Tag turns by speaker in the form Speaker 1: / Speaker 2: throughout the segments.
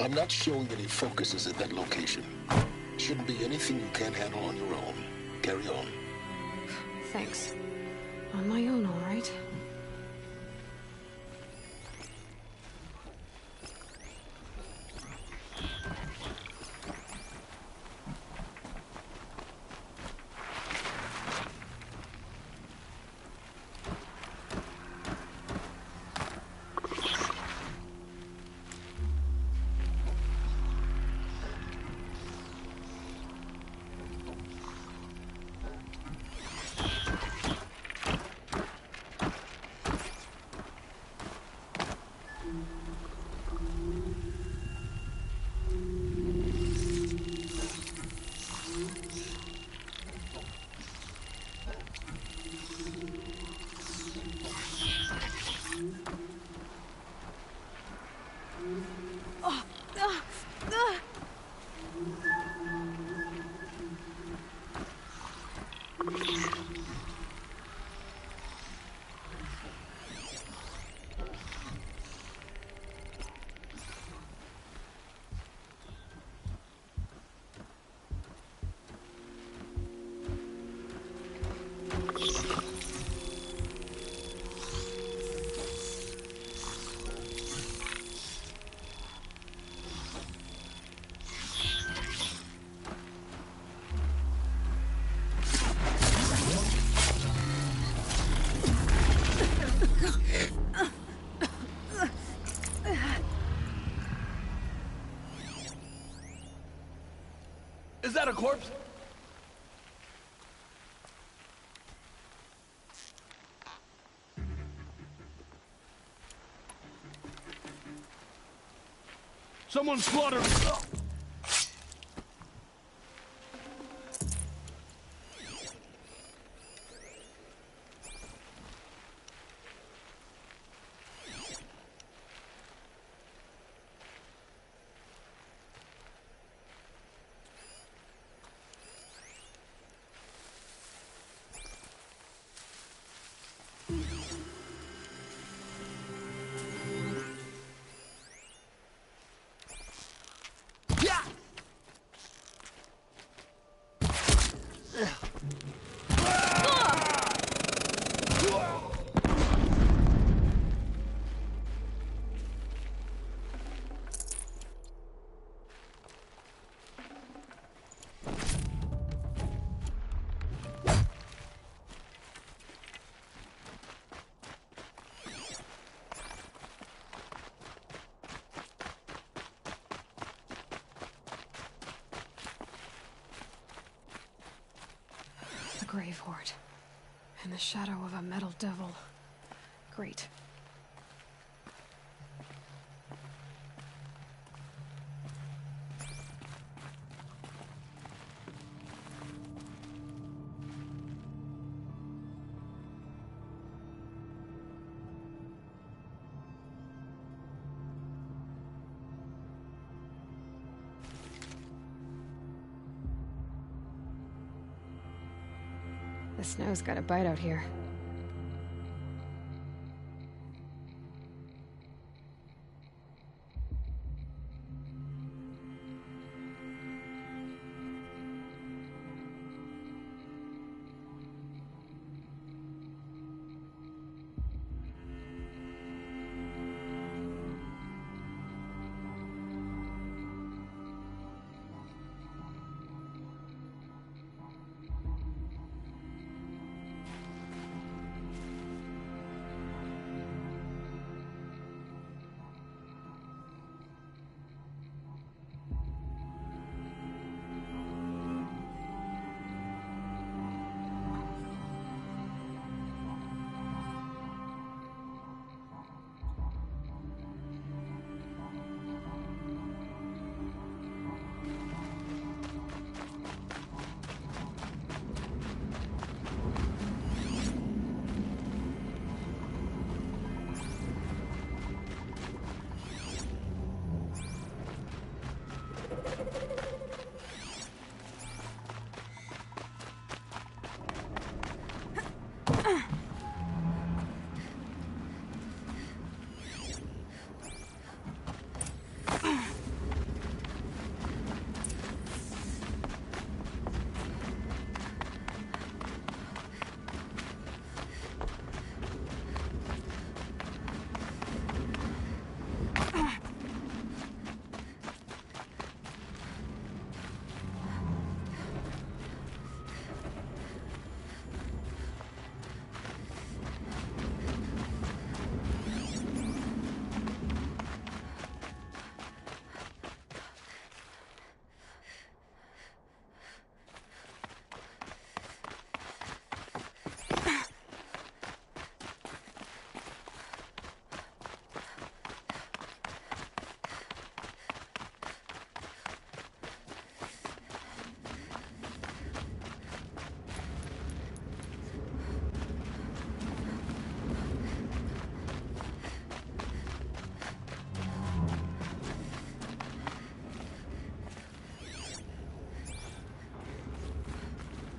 Speaker 1: I'm not showing any focuses at that location. Shouldn't be anything you can't handle on your own. Carry on.
Speaker 2: Thanks. On my own, all right.
Speaker 3: Is that a corpse? Someone slaughtered.
Speaker 2: Grave-Hoard. In the shadow of a metal devil. Great. The snow's got a bite out here.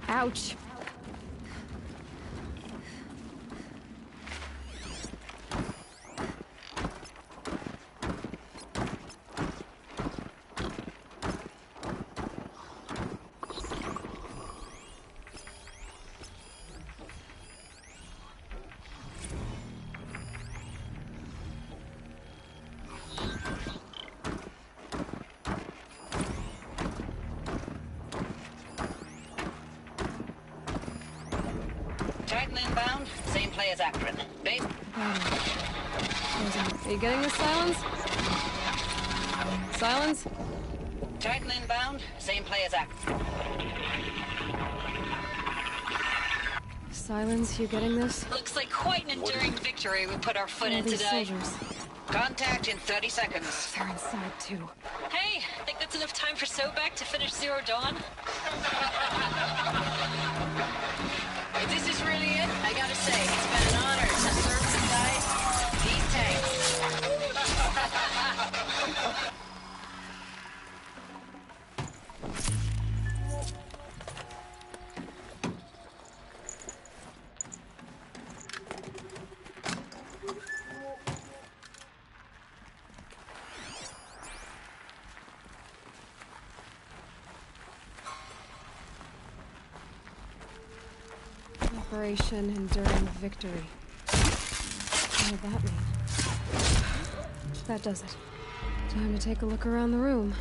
Speaker 2: Ouch.
Speaker 4: Titan inbound, same play as Akron. Base.
Speaker 2: Are you getting this, Silence? Silence?
Speaker 4: Titan inbound, same play as Akron.
Speaker 2: Silence, you getting this?
Speaker 4: Looks like quite an enduring victory we put our foot
Speaker 2: All
Speaker 4: in
Speaker 2: these
Speaker 4: today.
Speaker 2: soldiers.
Speaker 4: Contact in 30 seconds.
Speaker 2: They're inside, too.
Speaker 4: Hey, think that's enough time for Sobek to finish Zero Dawn? If this is really it, I gotta say, it's been an honor to serve beside these tanks.
Speaker 2: Operation Enduring Victory. What did that mean? That does it. Time to take a look around the room.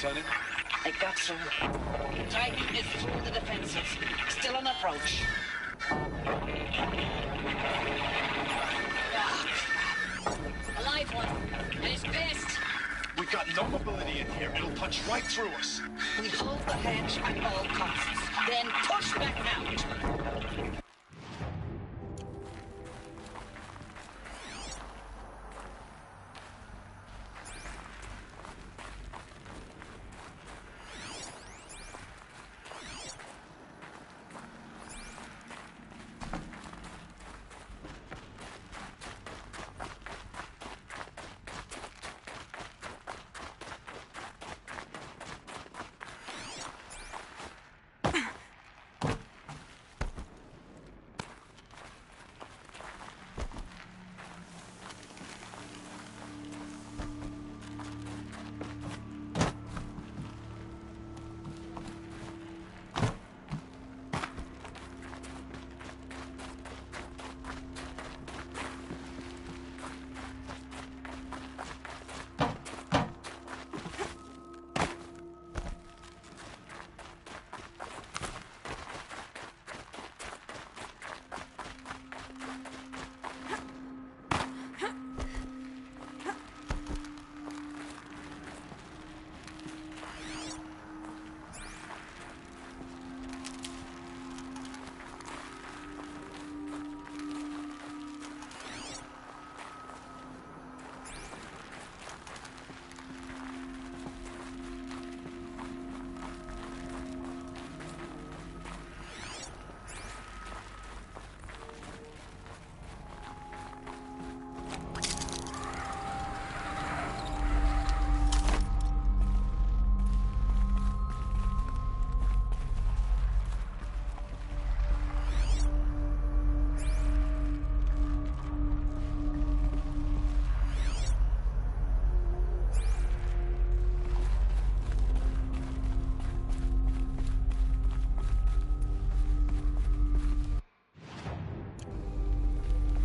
Speaker 3: Lieutenant?
Speaker 4: I got some. Titan is through the defenses. Still on approach. A live one. And he's pissed.
Speaker 3: We've got no mobility in here. It'll punch right through us.
Speaker 4: We hold the hedge at all costs. Then push back out.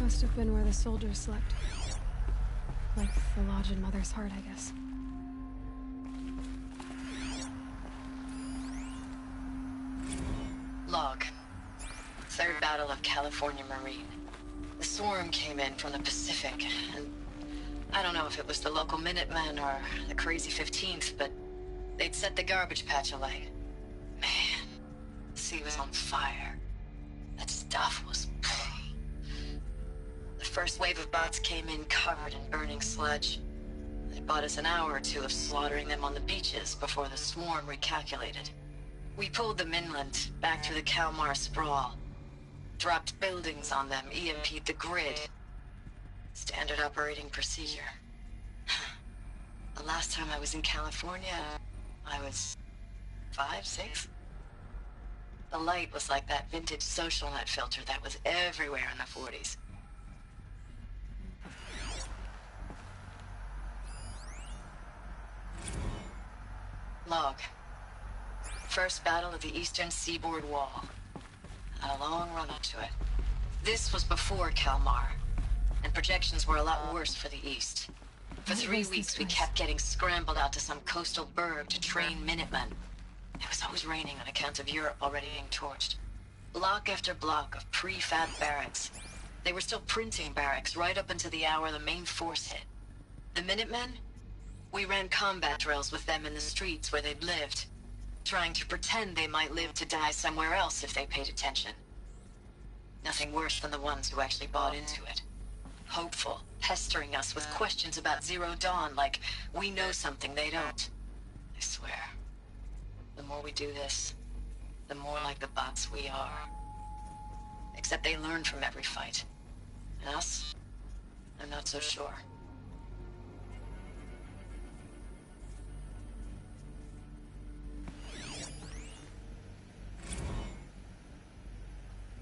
Speaker 2: Must have been where the soldiers slept. Like the lodge in Mother's Heart, I guess.
Speaker 4: Log. Third Battle of California Marine. The swarm came in from the Pacific, and I don't know if it was the local Minutemen or the crazy 15th, but they'd set the garbage patch alight. Man, the sea was on fire. That stuff was... The first wave of bots came in covered in burning sludge. They bought us an hour or two of slaughtering them on the beaches before the swarm recalculated. We pulled them inland, back through the Kalmar sprawl. Dropped buildings on them, EMP'd the grid. Standard operating procedure. The last time I was in California, I was 5, 6? The light was like that vintage social net filter that was everywhere in the 40s. Log. First battle of the eastern seaboard wall. Had a long run up to it. This was before Kalmar, and projections were a lot worse for the east. For 3 weeks, we kept getting scrambled out to some coastal burg to train Minutemen. It was always raining on account of Europe already being torched. Block after block of prefab barracks. They were still printing barracks right up until the hour the main force hit. The Minutemen? We ran combat drills with them in the streets where they'd lived, trying to pretend they might live to die somewhere else if they paid attention. Nothing worse than the ones who actually bought into it. Hopeful, pestering us with questions about Zero Dawn like we know something they don't. I swear, the more we do this, the more like the bots we are. Except they learn from every fight. And us? I'm not so sure.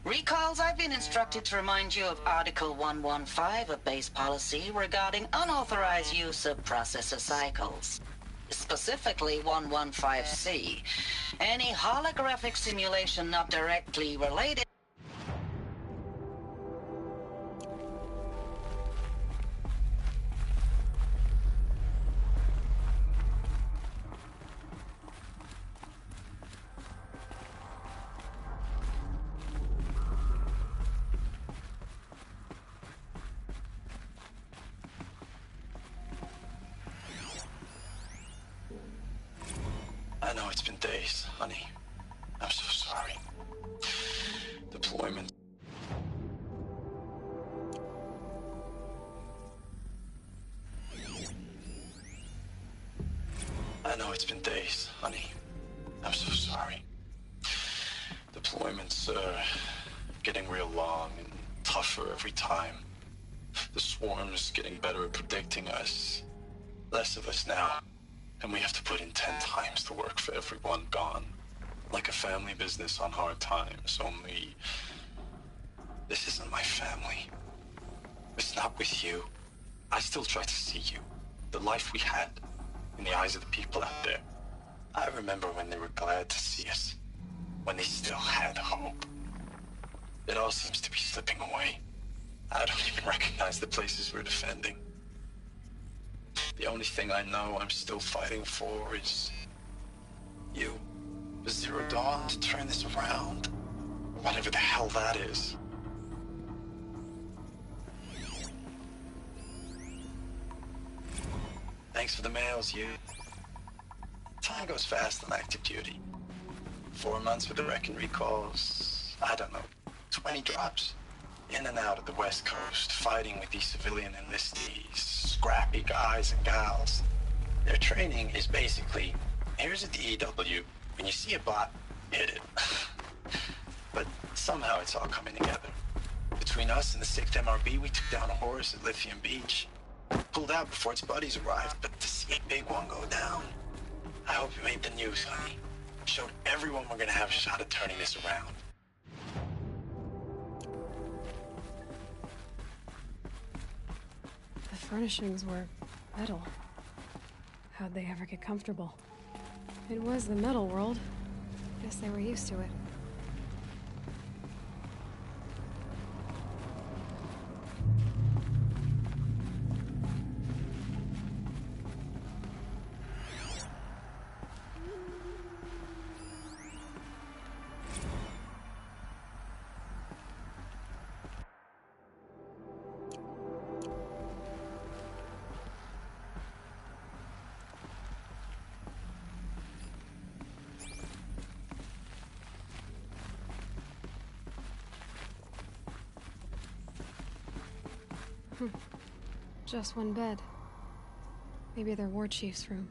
Speaker 5: Recalls, I've been instructed to remind you of Article 115 of base policy regarding unauthorized use of processor cycles. Specifically 115C. Any holographic simulation not directly related...
Speaker 6: I know it's been days, honey. I'm so sorry. Deployment. I know it's been days, honey. I'm so sorry. Deployments are getting real long and tougher every time. The swarm's getting better at predicting us. Less of us now. And we have to put in 10 times the work for everyone gone. Like a family business on hard times, only... This isn't my family. It's not with you. I still try to see you. The life we had in the eyes of the people out there. I remember when they were glad to see us. When they still had hope. It all seems to be slipping away. I don't even recognize the places we're defending. The only thing I know I'm still fighting for is... you. The Zero Dawn to turn this around. Whatever the hell that is. Thanks for the mails, you. Time goes fast on active duty. 4 months with the Reckon recalls. I don't know, 20 drops. In and out of the West Coast, fighting with these civilian enlistees, scrappy guys and gals. Their training is basically, here's a DEW, when you see a bot, hit it. But somehow it's all coming together. Between us and the 6th MRB, we took down a horse at Lithium Beach. Pulled out before its buddies arrived, but to see a big one go down, I hope you made the news, honey. Showed everyone we're gonna have a shot at turning this around.
Speaker 2: The furnishings were metal. How'd they ever get comfortable? It was the metal world. Guess they were used to it. Just one bed. Maybe their war chief's room.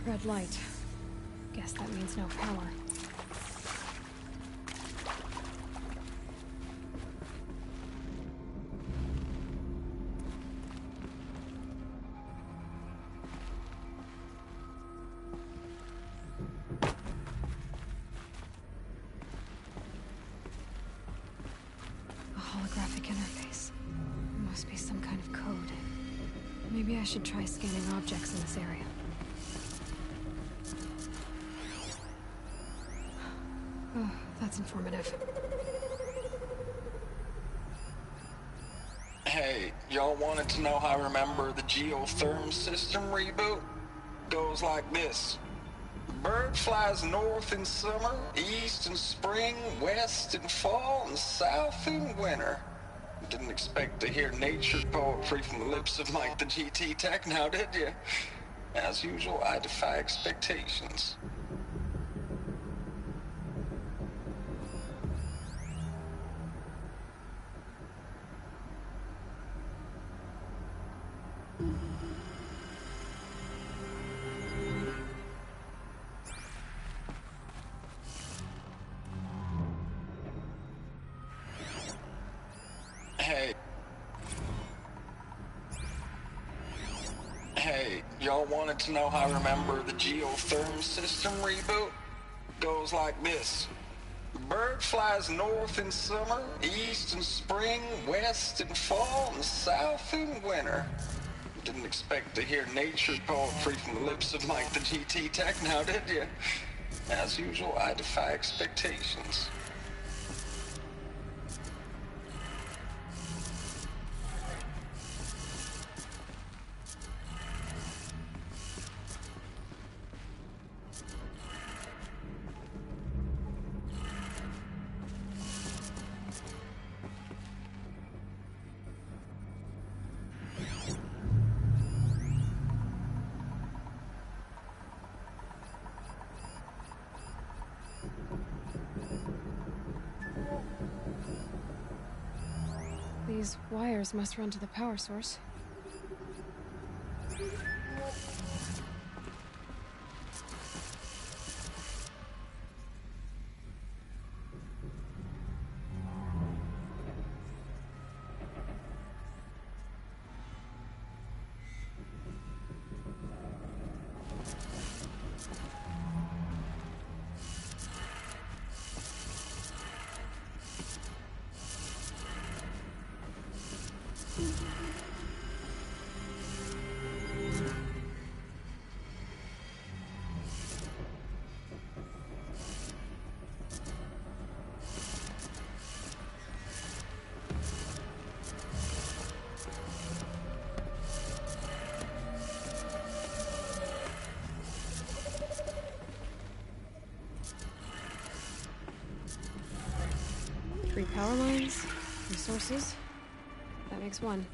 Speaker 2: Red light. Guess that means no power. A holographic interface. Must be some kind of code. Maybe I should try scanning objects in this area. Oh, that's informative.
Speaker 6: Hey, y'all wanted to know how I remember the geotherm system reboot? Goes like this. Bird flies north in summer, east in spring, west in fall, and south in winter. Didn't expect to hear nature poetry from the lips of Mike the GT Tech now, did you? As usual, I defy expectations. Hey, y'all wanted to know how I remember the geotherm system reboot? Goes like this. Bird flies north in summer, east in spring, west in fall, and south in winter. Didn't expect to hear nature poetry from the lips of Mike the GT Tech now, did you? As usual, I defy expectations.
Speaker 2: These wires must run to the power source. Three power lines, resources. That makes one.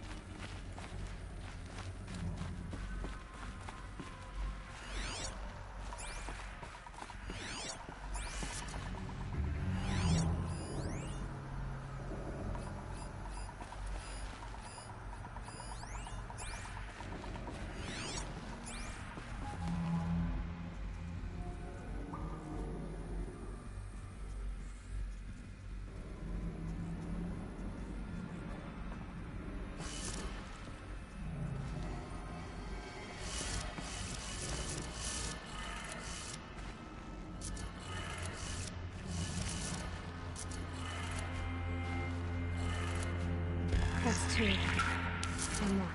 Speaker 2: 2. One more.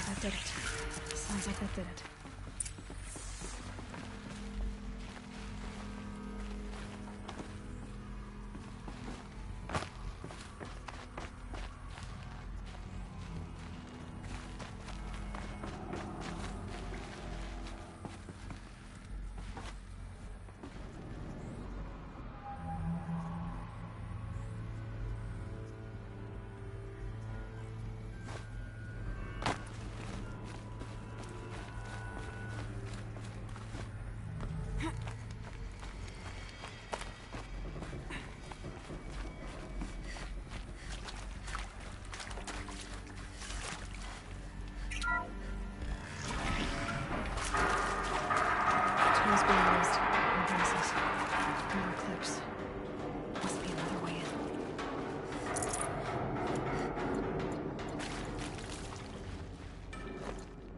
Speaker 2: That did it. Sounds like that did it.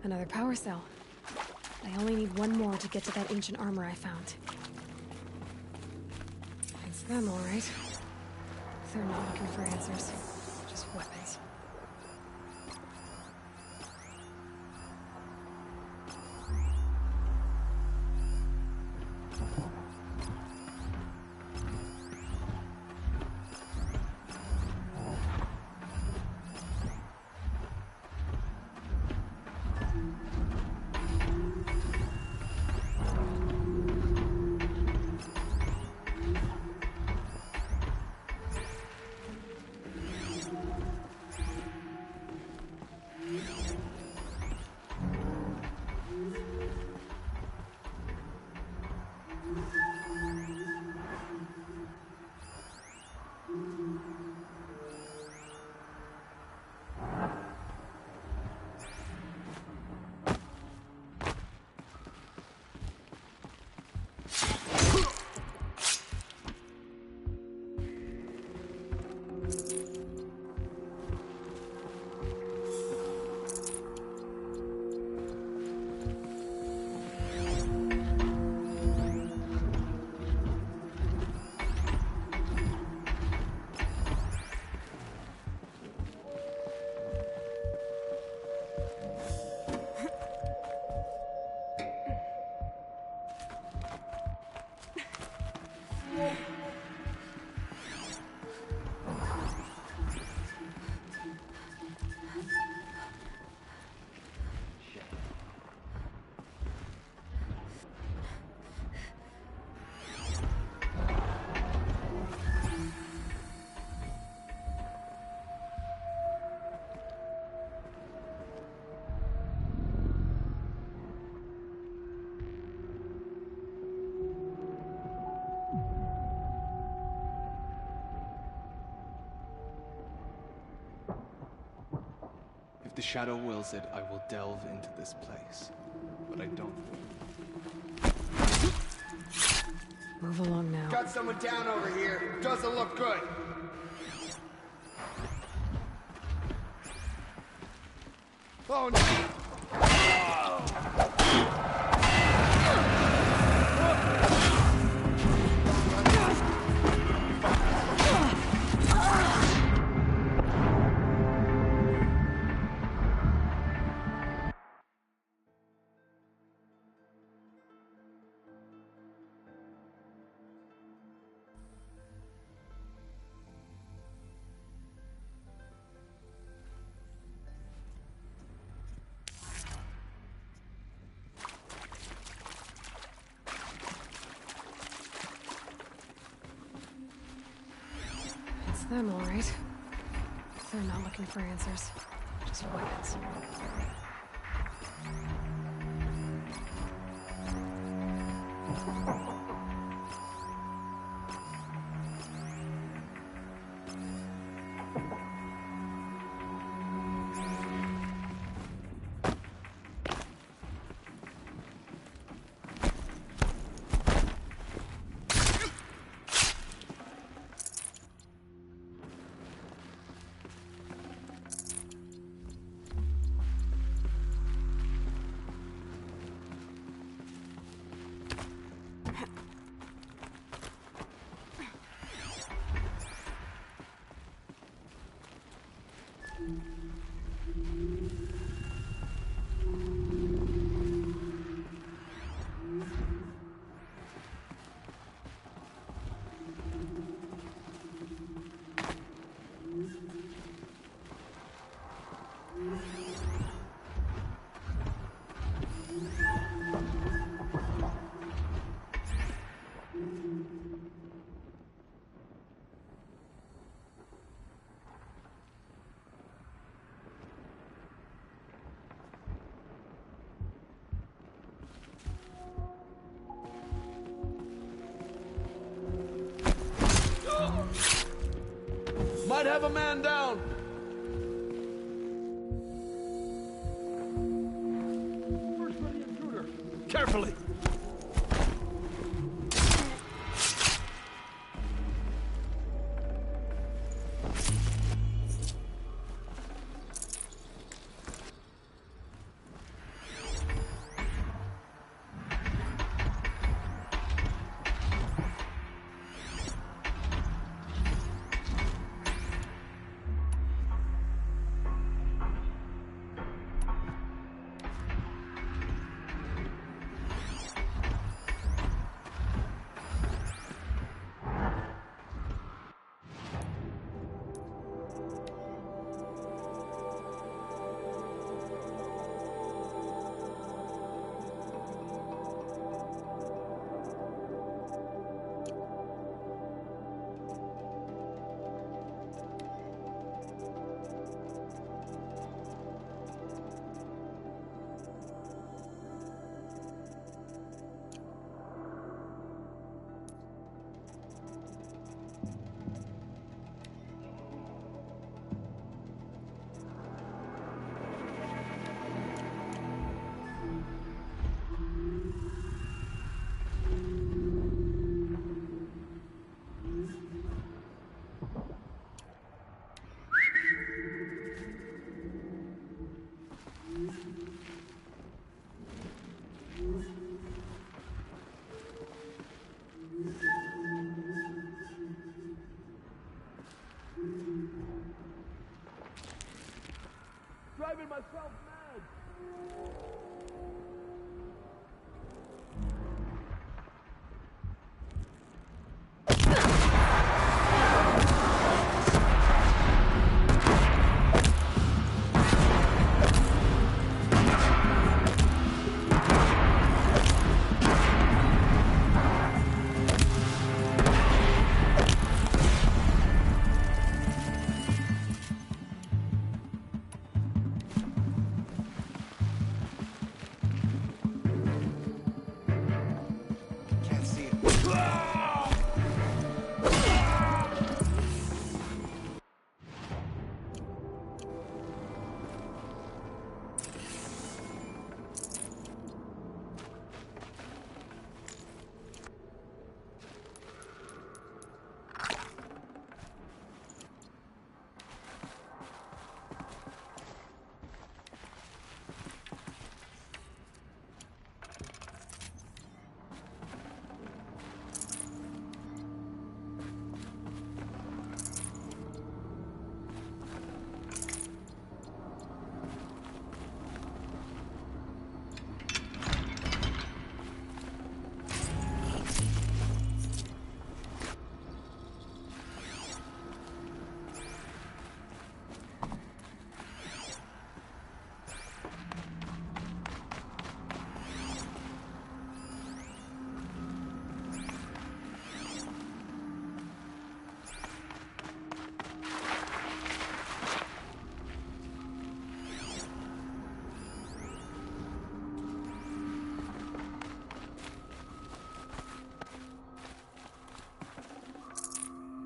Speaker 2: Another power cell. I only need one more to get to that ancient armor I found. It's them, all right. They're not looking for answers, just weapons.
Speaker 7: If the shadow wills it, I will delve into this place. But I don't.
Speaker 2: Move along now.
Speaker 8: Got someone down over here. Doesn't look good. Oh no!
Speaker 2: them, all right. They're not looking for answers, just weapons.
Speaker 8: Might have a man down. First for the intruder. Carefully. Driving myself mad.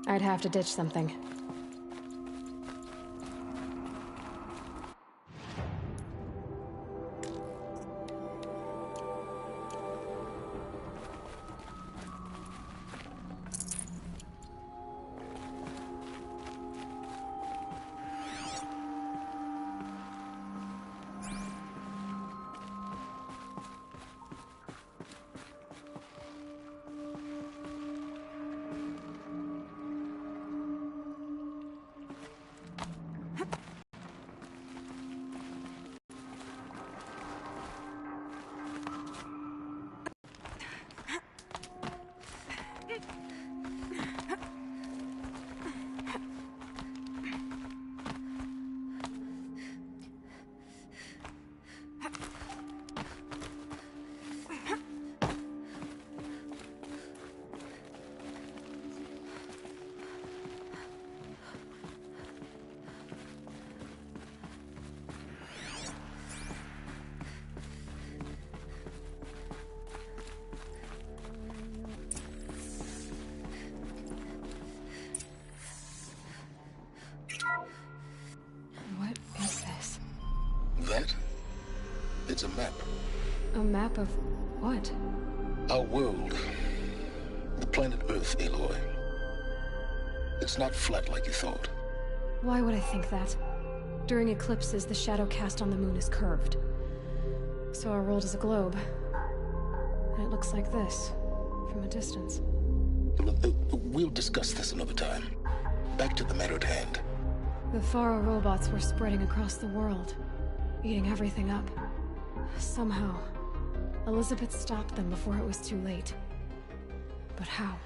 Speaker 2: I'd have to ditch something.
Speaker 1: That? It's a map.
Speaker 2: A map of what?
Speaker 1: Our world. The planet Earth, Aloy. It's not flat like you thought.
Speaker 2: Why would I think that? During eclipses, the shadow cast on the moon is curved. So our world is a globe. And it looks like this, from a distance.
Speaker 1: We'll discuss this another time. Back to the matter at hand.
Speaker 2: The Faro robots were spreading across the world, eating everything up. Somehow, Elizabeth stopped them before it was too late. But how?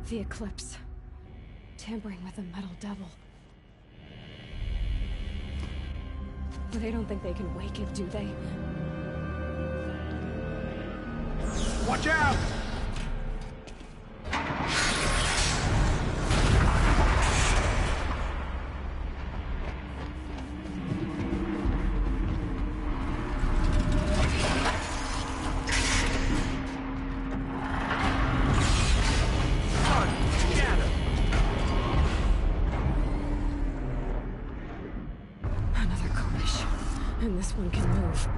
Speaker 2: The eclipse. Tampering with the metal devil. But they don't think they can wake it, do they?
Speaker 8: Watch out!
Speaker 2: Another coalition. And this one can move.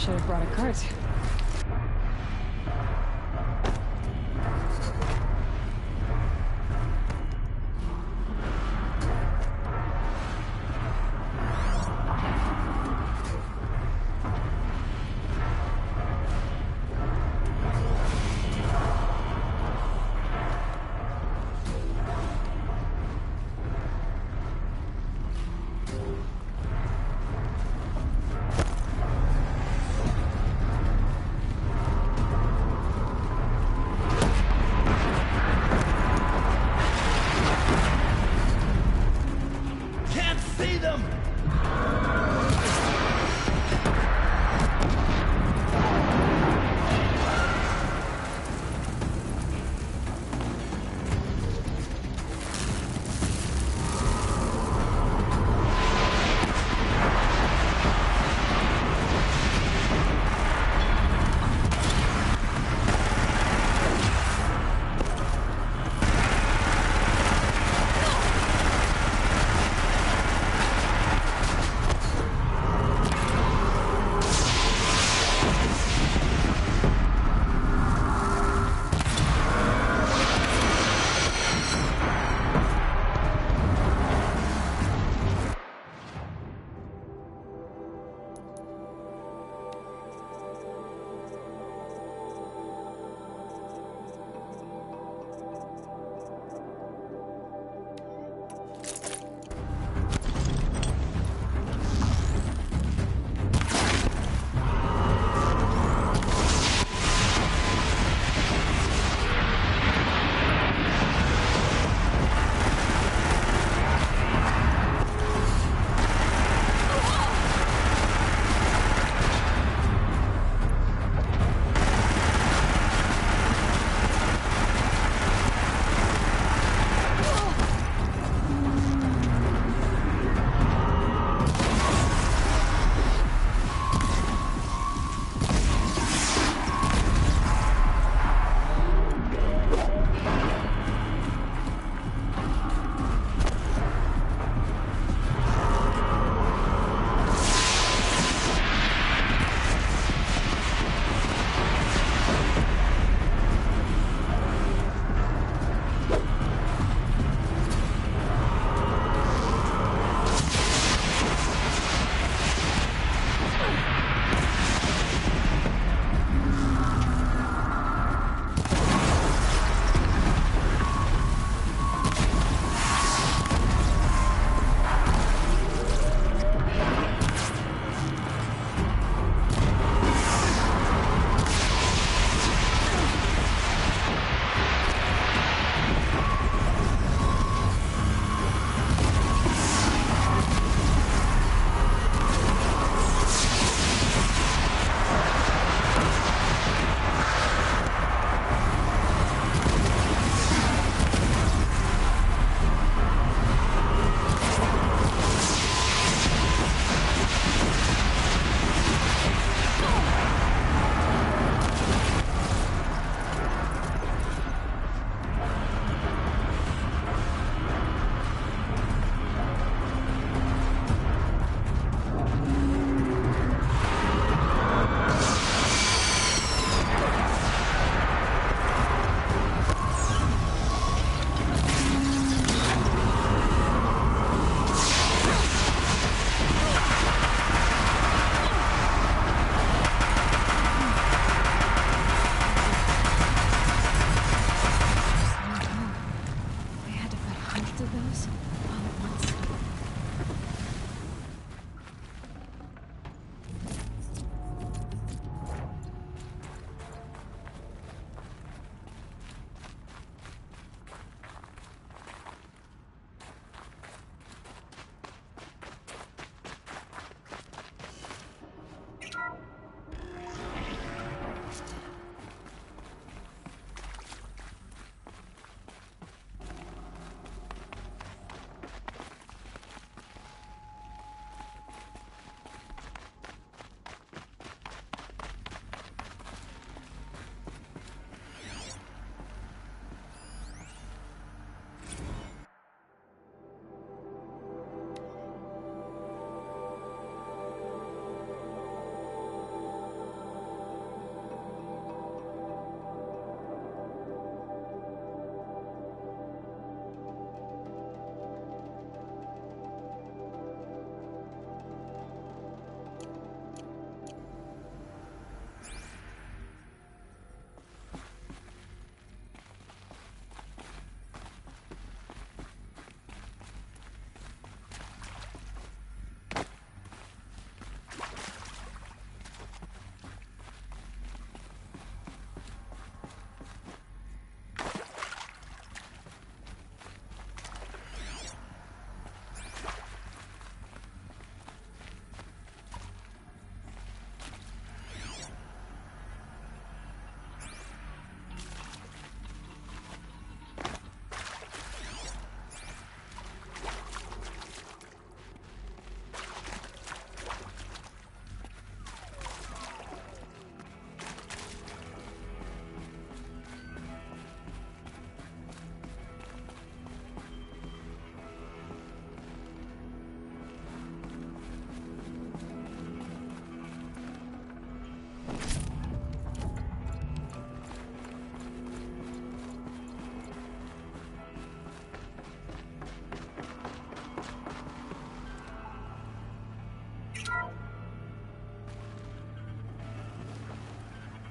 Speaker 2: Should have brought a cart.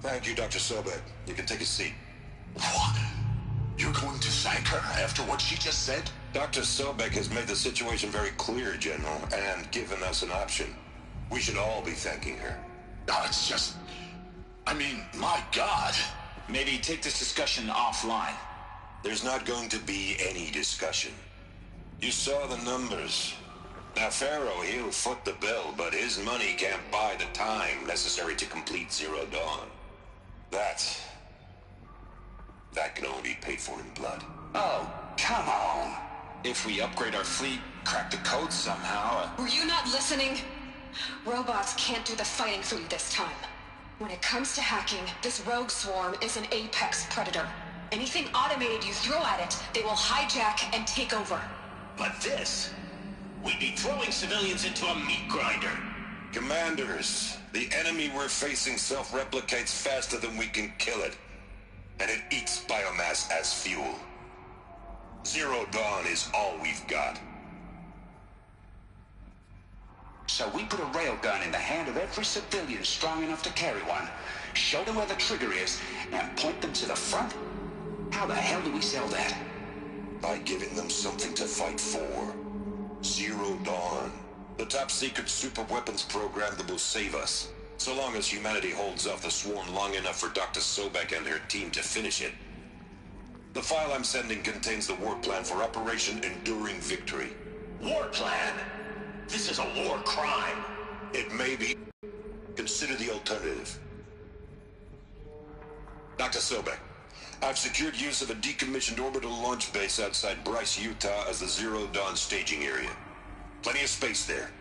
Speaker 9: Thank you, Dr. Sobek. You can take a seat.
Speaker 3: What? You're going to thank her after what she just said?
Speaker 9: Dr. Sobek has made the situation very clear, General, and given us an option. We should all be thanking her.
Speaker 3: No, it's just... I mean, my God.
Speaker 10: Maybe take this discussion offline.
Speaker 9: There's not going to be any discussion. You saw the numbers. Now, Pharaoh, he'll foot the bill, but his money can't buy the time necessary to complete Zero Dawn. That can only be paid for in blood.
Speaker 10: Oh, come on. If we upgrade our fleet, crack the code somehow...
Speaker 2: Were you not listening? Robots can't do the fighting for you this time. When it comes to hacking, this rogue swarm is an apex predator. Anything automated you throw at it, they will hijack and take over.
Speaker 10: But this... we'd be throwing civilians into a meat grinder.
Speaker 9: Commanders, the enemy we're facing self-replicates faster than we can kill it. And it eats biomass as fuel. Zero Dawn is all we've got.
Speaker 10: So we put a railgun in the hand of every civilian strong enough to carry one, show them where the trigger is, and point them to the front? How the hell do we sell that?
Speaker 9: By giving them something to fight for. Zero Dawn. The top-secret super-weapons program that will save us. So long as humanity holds off the swarm long enough for Dr. Sobek and her team to finish it. The file I'm sending contains the war plan for Operation Enduring Victory.
Speaker 3: War plan? This is a war crime.
Speaker 9: It may be. Consider the alternative. Dr. Sobek, I've secured use of a decommissioned orbital launch base outside Bryce, Utah as the Zero Dawn staging area. Plenty of space there.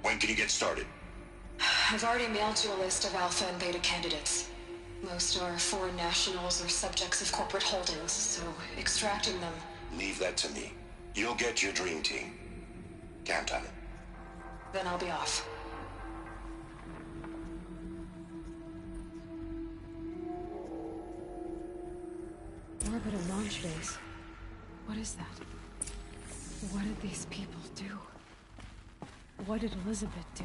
Speaker 9: When can you get started?
Speaker 2: I've already mailed you a list of Alpha and Beta candidates. Most are foreign nationals or subjects of corporate holdings, so extracting them...
Speaker 9: Leave that to me. You'll get your dream team. Count on it.
Speaker 2: Then I'll be off. Orbital launch base. What is that? What did these people do? What did Elizabeth do?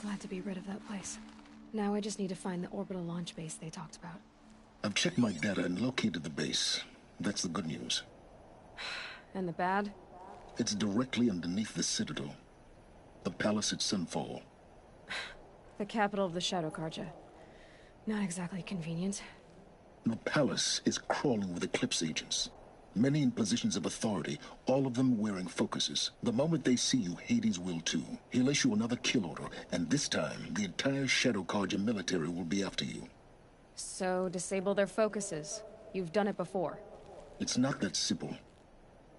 Speaker 2: Glad to be rid of that place. Now I just need to find the orbital launch base they talked about.
Speaker 1: I've checked my data and located the base. That's the good news.
Speaker 2: And the bad?
Speaker 1: It's directly underneath the Citadel. The palace at Sunfall.
Speaker 2: The capital of the Shadow Carja. Not exactly convenient.
Speaker 1: The palace is crawling with Eclipse agents. Many in positions of authority, all of them wearing focuses. The moment they see you, Hades will too. He'll issue another kill order, and this time, the entire Shadow Carja military will be after you.
Speaker 2: So, disable their focuses. You've done it before.
Speaker 1: It's not that simple.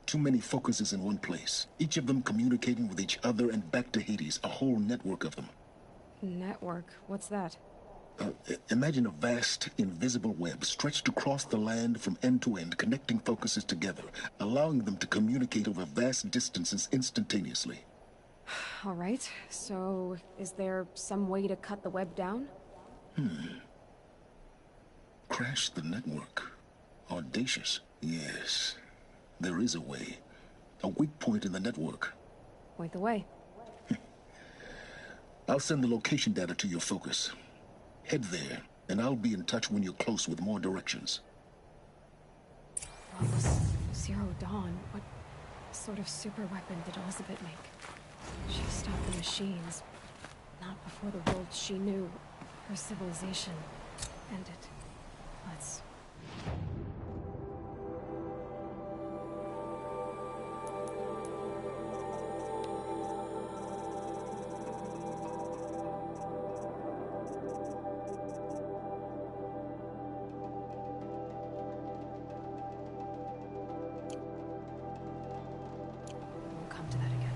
Speaker 1: Too many focuses in one place. Each of them communicating with each other and back to Hades, a whole network of them.
Speaker 2: Network? What's that?
Speaker 1: Imagine a vast, invisible web stretched across the land from end to end, connecting focuses together, allowing them to communicate over vast distances instantaneously.
Speaker 2: All right, so is there some way to cut the web down?
Speaker 1: Crash the network. Audacious. Yes, there is a way. A weak point in the network.
Speaker 2: Point the way.
Speaker 1: I'll send the location data to your focus. Head there, and I'll be in touch when you're close with more directions.
Speaker 2: What was Zero Dawn? What sort of super weapon did Elizabeth make? She stopped the machines. Not before the world she knew, her civilization, ended. Let's... We'll come to that again.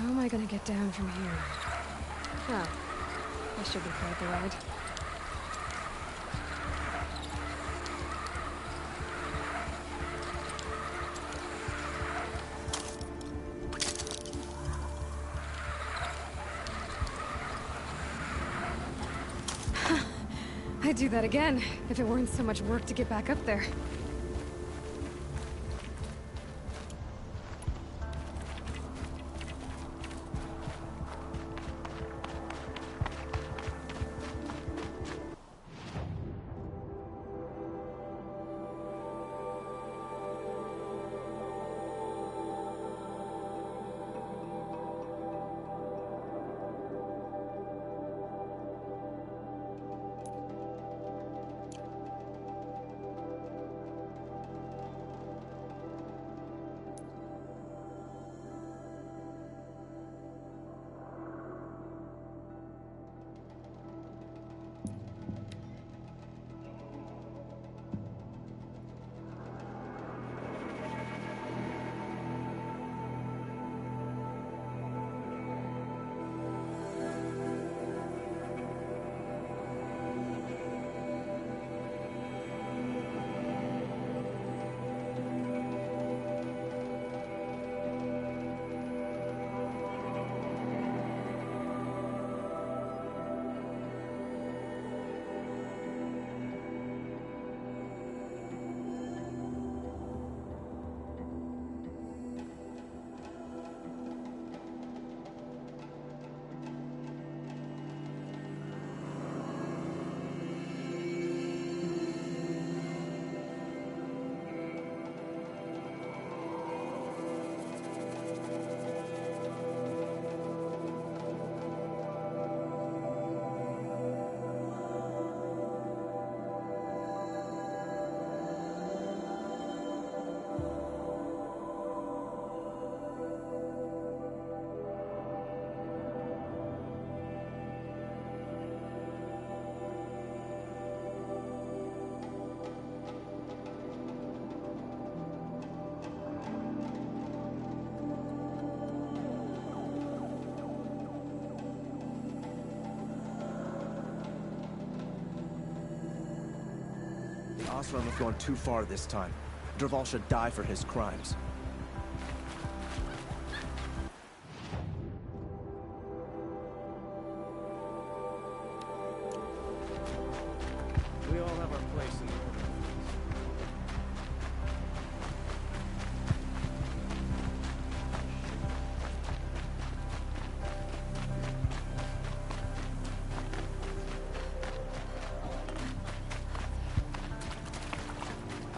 Speaker 2: how am I gonna get down from here? Oh, this should be quite the ride. I'd do that again, if it weren't so much work to get back up there.
Speaker 11: Osram have gone too far this time. Dervahl should die for his crimes.
Speaker 12: We all have our place in the world.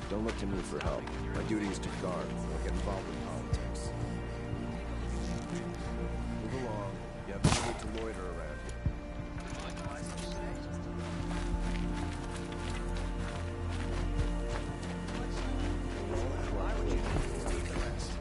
Speaker 11: Don't look to me for help. My duty is to guard, not get involved in politics. Move along. You have no need to loiter around here. Why would you take the rest?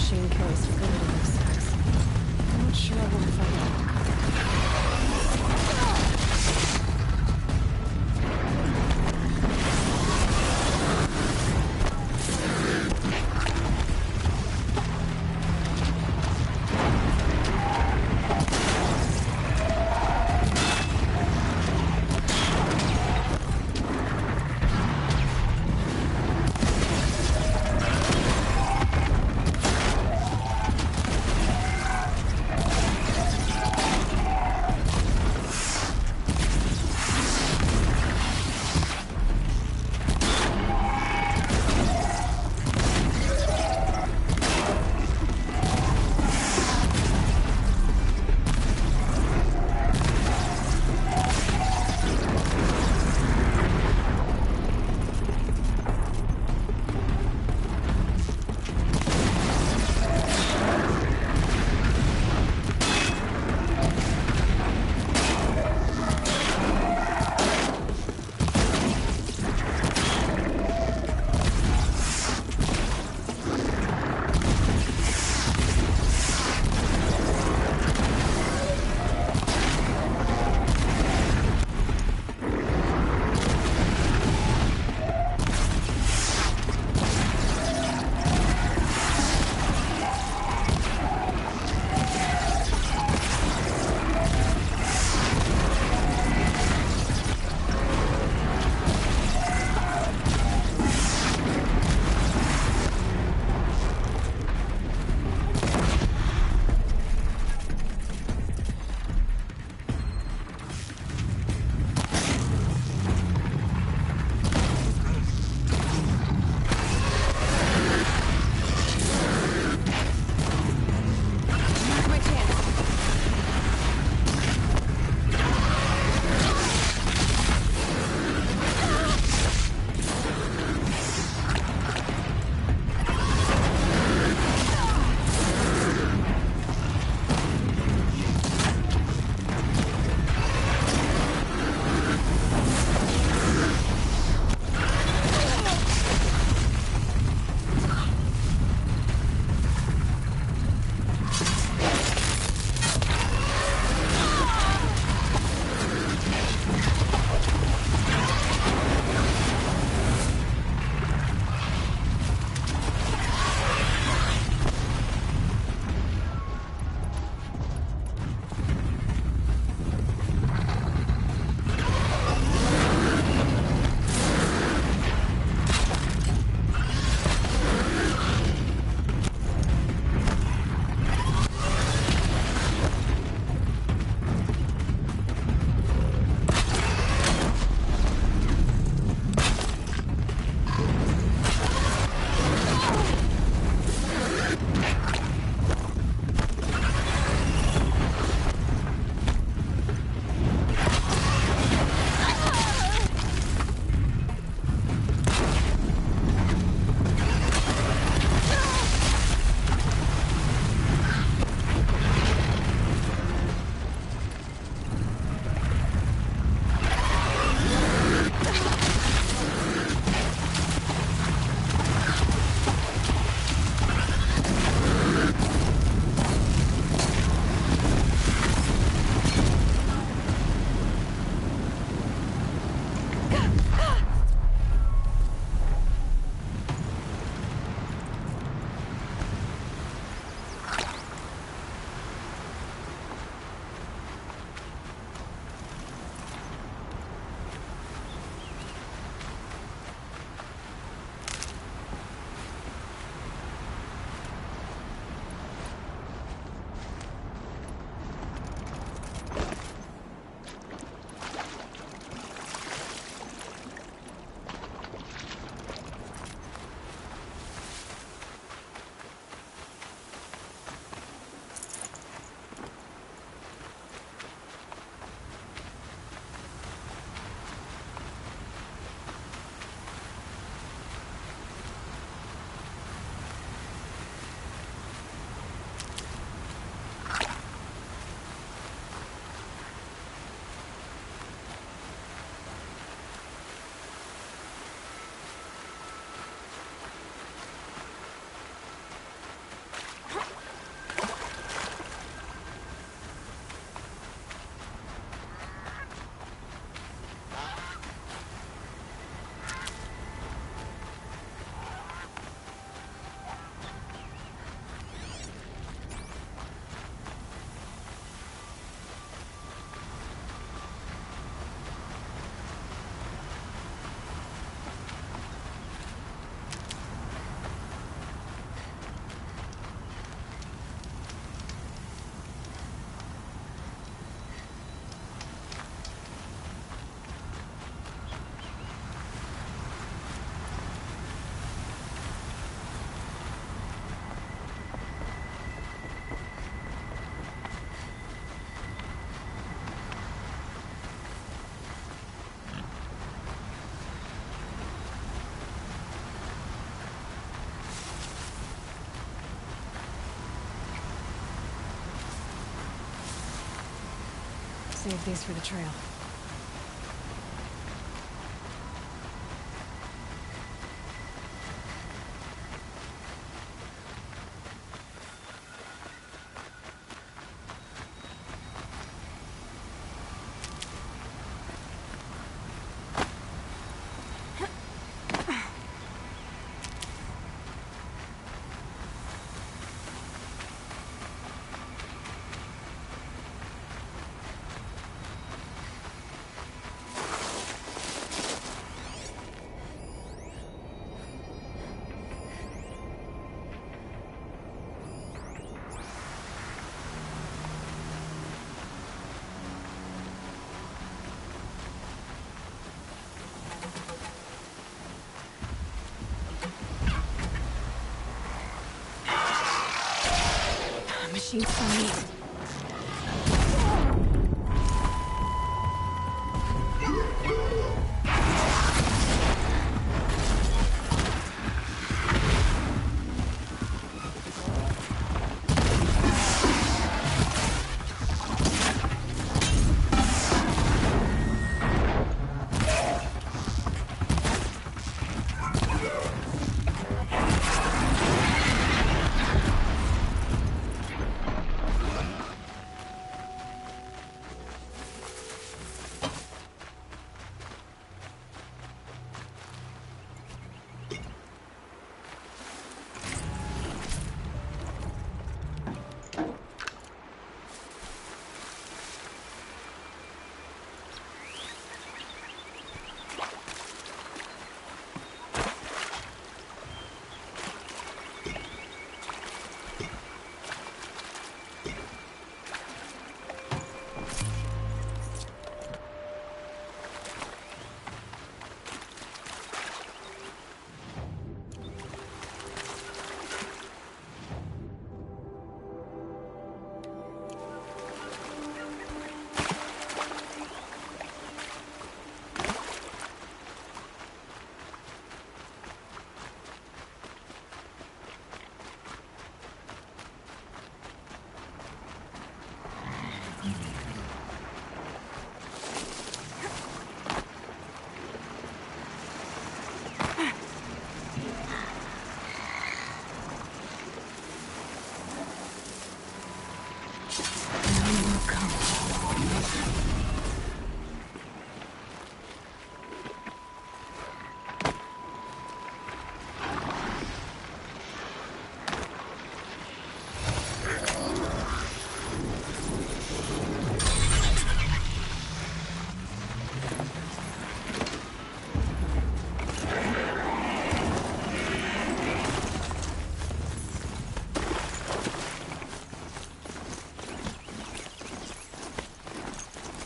Speaker 2: machine carries fluid in those sacks. I'm not sure I want to find out. save these for the trail. Machines for me.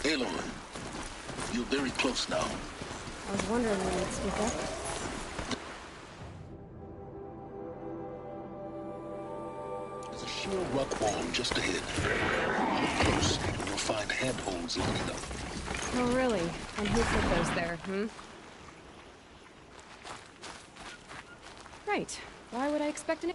Speaker 1: Hey, Lauren. You're very close now.
Speaker 2: I was wondering when you'd speak up.
Speaker 1: There's a sheer rock wall just ahead. Look close, and you'll find handholds lining up.
Speaker 2: Oh, really? And who put those there, Right. Why would I expect an...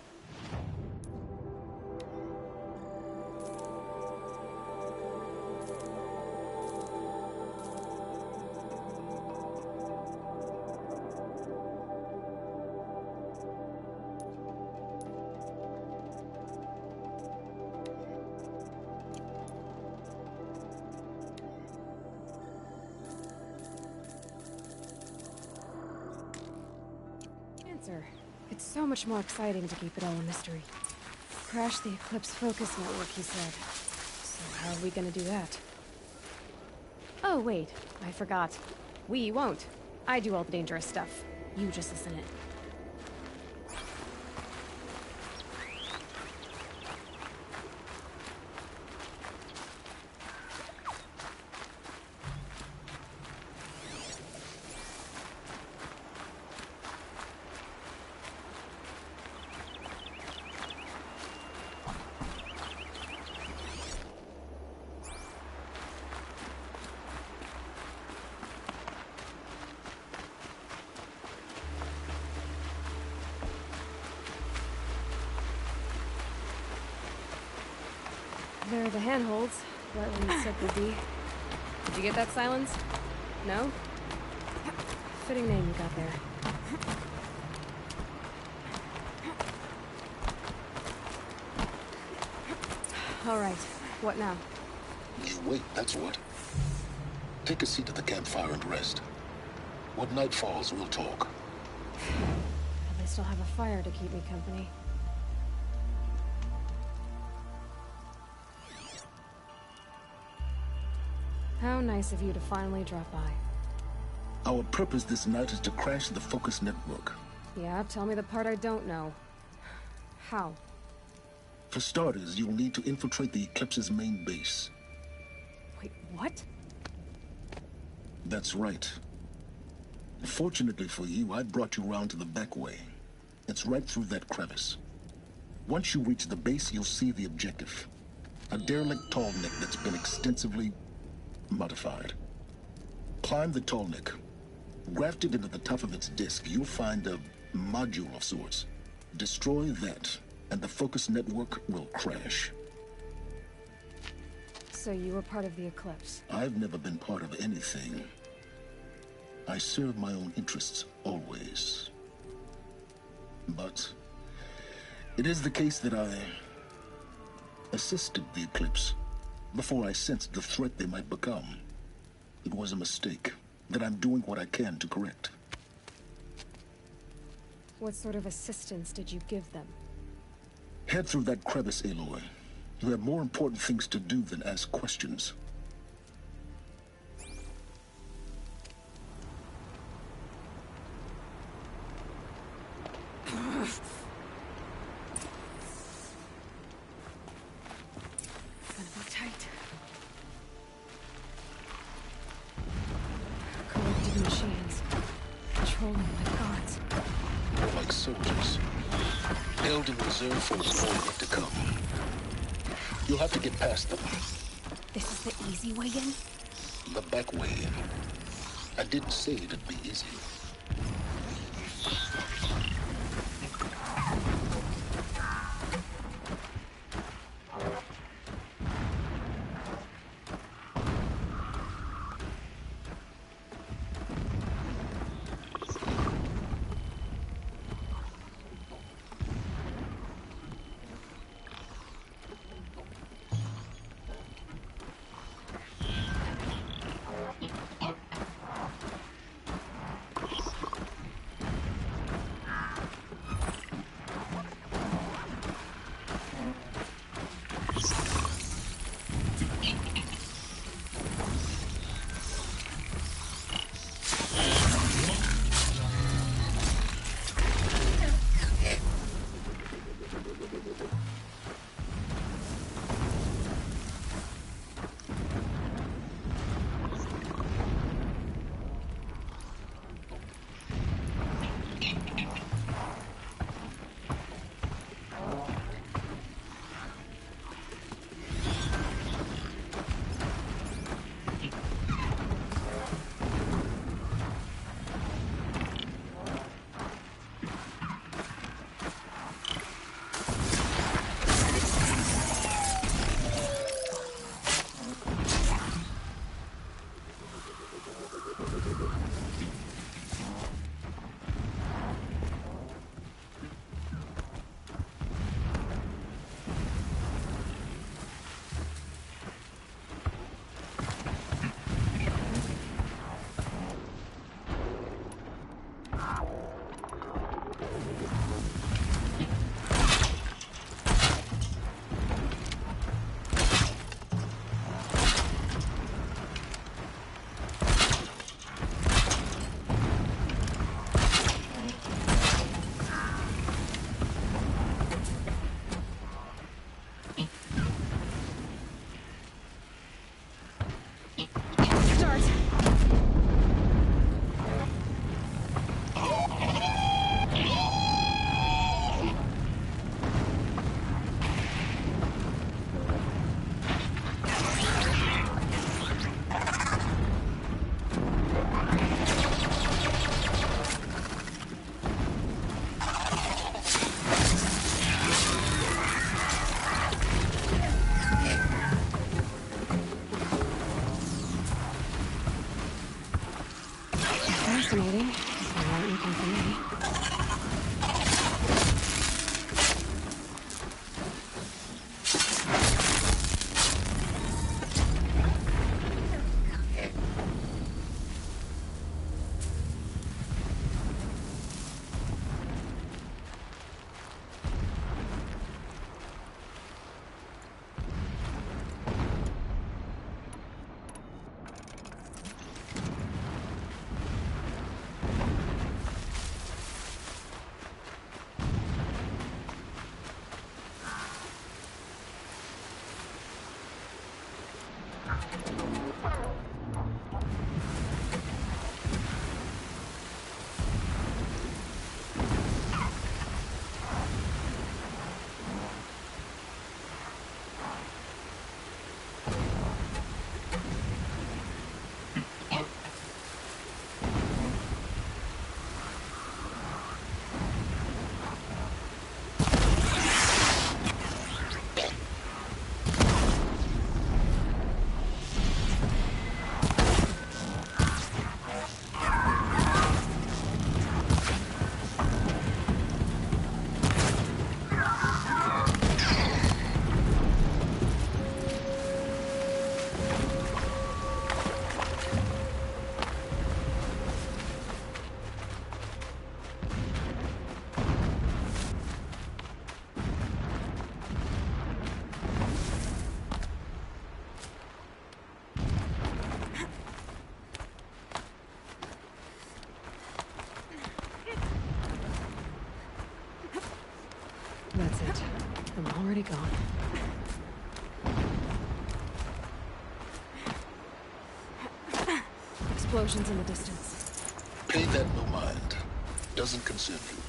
Speaker 2: It's so much more exciting to keep it all a mystery. Crash the Eclipse focus network, he said. So how are we gonna do that? Oh, wait. I forgot. We won't. I do all the dangerous stuff. You just listen in. There are the handholds, what we said would be. Did you get that, Silence? No? Fitting name you got there. All right, what now?
Speaker 1: You wait, that's what. Take a seat at the campfire and rest. When night falls, we'll talk.
Speaker 2: At least I'll have a fire to keep me company. How nice of you to finally drop by.
Speaker 1: Our purpose this night is to crash the Focus network.
Speaker 2: Yeah, tell me the part I don't know. How?
Speaker 1: For starters, you'll need to infiltrate the Eclipse's main base.
Speaker 2: Wait, what?
Speaker 1: That's right. Fortunately for you, I brought you around to the back way. It's right through that crevice. Once you reach the base, you'll see the objective. A derelict tall neck that's been extensively modified. Climb the tall neck. Grafted into the top of its disk, you'll find a module of sorts. Destroy that, and the Focus network will crash.
Speaker 2: So you were part of the Eclipse?
Speaker 1: I've never been part of anything. I serve my own interests, always. But it is the case that I assisted the Eclipse before I sensed the threat they might become. It was a mistake that I'm doing what I can to correct.
Speaker 2: What sort of assistance did you give them?
Speaker 1: Head through that crevice, Aloy. You have more important things to do than ask questions.
Speaker 2: Gonna be tight. Corrupted machines. Patrolling like guards.
Speaker 1: They're like soldiers. Held in reserve for war yet to come. You'll have to get past them.
Speaker 2: This is the easy way in?
Speaker 1: The back way in. I didn't say it'd be easy.
Speaker 2: Fascinating. They weren't looking for me. That's it. I'm already gone. Explosions in the distance.
Speaker 1: Pay that no mind. Doesn't concern you.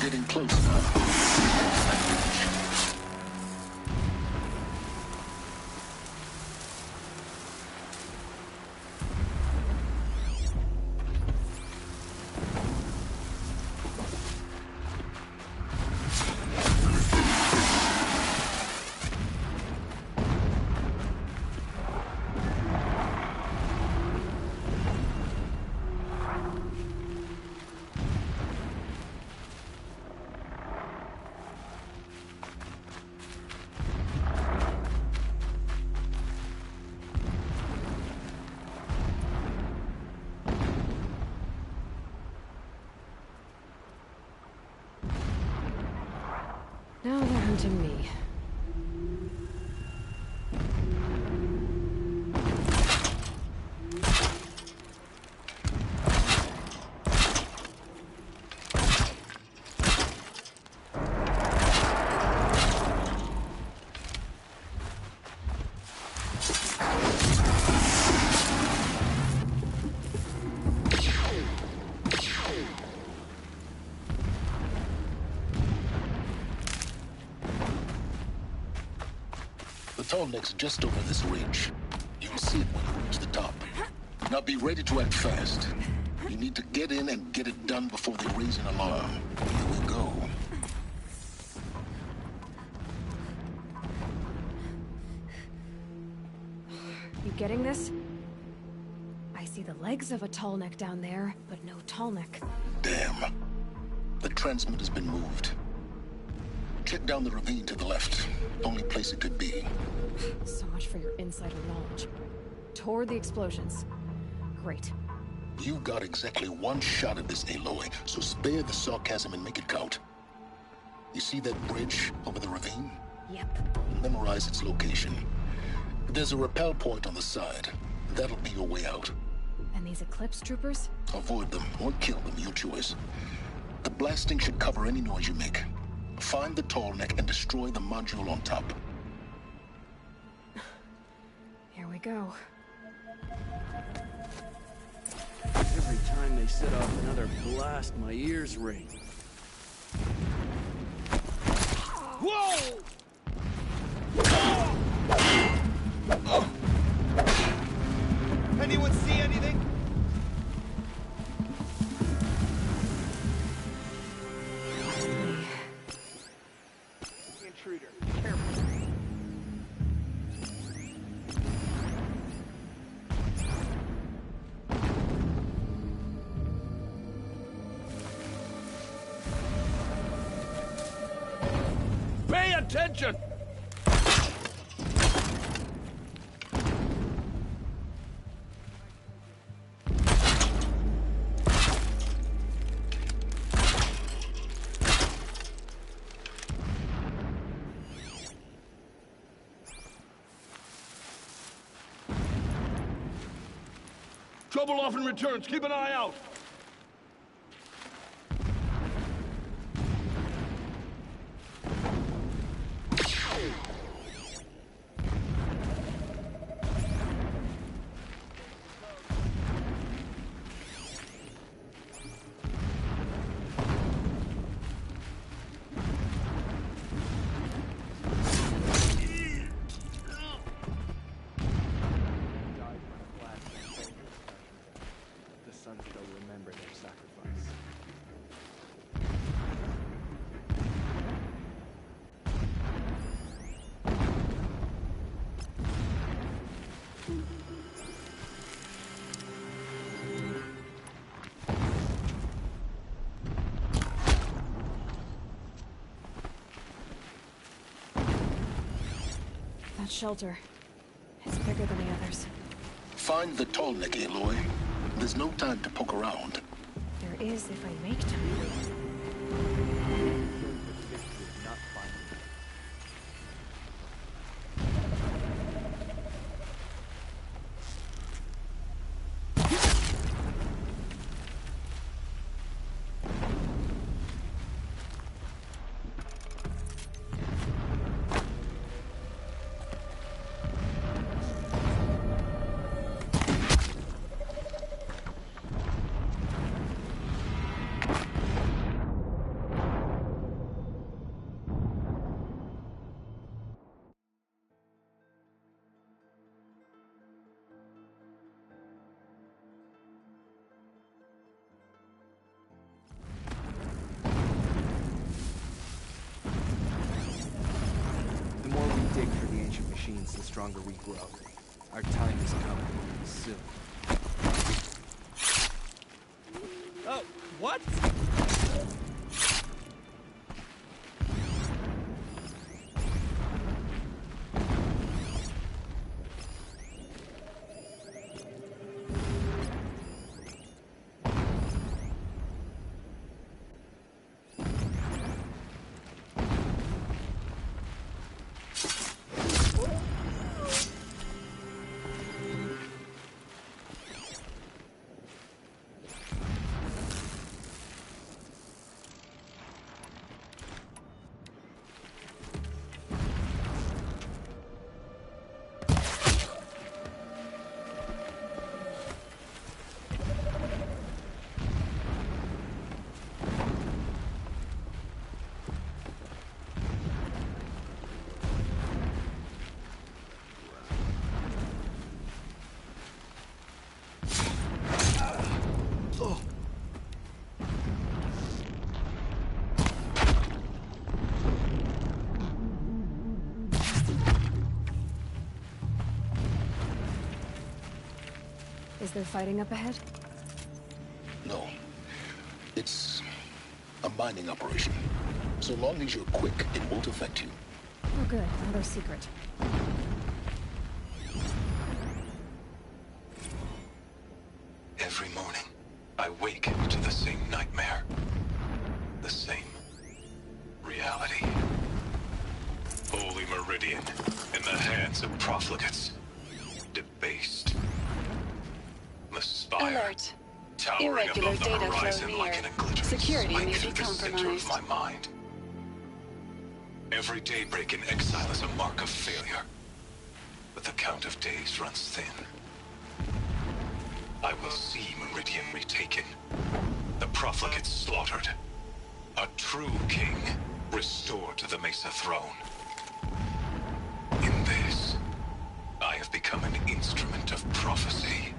Speaker 1: Getting close now.
Speaker 2: Now they're hunting me.
Speaker 1: The tall neck's just over this ridge. You'll see it when you reach the top. Now be ready to act fast. You need to get in and get it done before they raise an alarm. Here we go.
Speaker 2: getting this? I see the legs of a tall neck down there, but no tall neck.
Speaker 1: Damn. The transmitter's been moved. Check down the ravine to the left. Only place it could be.
Speaker 2: So much for your insider knowledge. Toward the explosions. Great.
Speaker 1: You've got exactly one shot at this, Aloy, so spare the sarcasm and make it count. You see that bridge over the ravine?
Speaker 2: Yep.
Speaker 1: Memorize its location. There's a rappel point on the side. That'll be your way out.
Speaker 2: And these Eclipse troopers?
Speaker 1: Avoid them or kill them, your choice. The blasting should cover any noise you make. Find the tall neck and destroy the module on top.
Speaker 2: Here we go.
Speaker 12: Every time they set off another blast, my ears ring. Whoa! Anyone see anything? Intruder, careful. Pay attention! Trouble often returns. Keep an eye out.
Speaker 2: That shelter. It's bigger than the others.
Speaker 1: Find the tall neck, Aloy. There's no time to poke around.
Speaker 2: There is if I make time.
Speaker 7: The stronger we grow. Our time is coming soon. Oh, what?
Speaker 2: Is there fighting up ahead?
Speaker 1: No. It's a mining operation. So long as you're quick, it won't affect you.
Speaker 2: Oh good, another secret.
Speaker 9: Every morning, I wake to the same nightmare. The same reality. Holy Meridian, in the hands of profligates. Debased. The spire.
Speaker 13: Alert.
Speaker 9: Towering
Speaker 13: Irregular
Speaker 9: above the
Speaker 13: data flow
Speaker 9: horizon
Speaker 13: near.
Speaker 9: like an glittering
Speaker 13: Security
Speaker 9: spike
Speaker 13: may be
Speaker 9: through the center of
Speaker 13: compromised.
Speaker 9: my mind. Every daybreak in exile is a mark of failure. But the count of days runs thin. I will see Meridian retaken. The profligates slaughtered. A true king restored to the Mesa throne. In this, I have become an instrument of prophecy.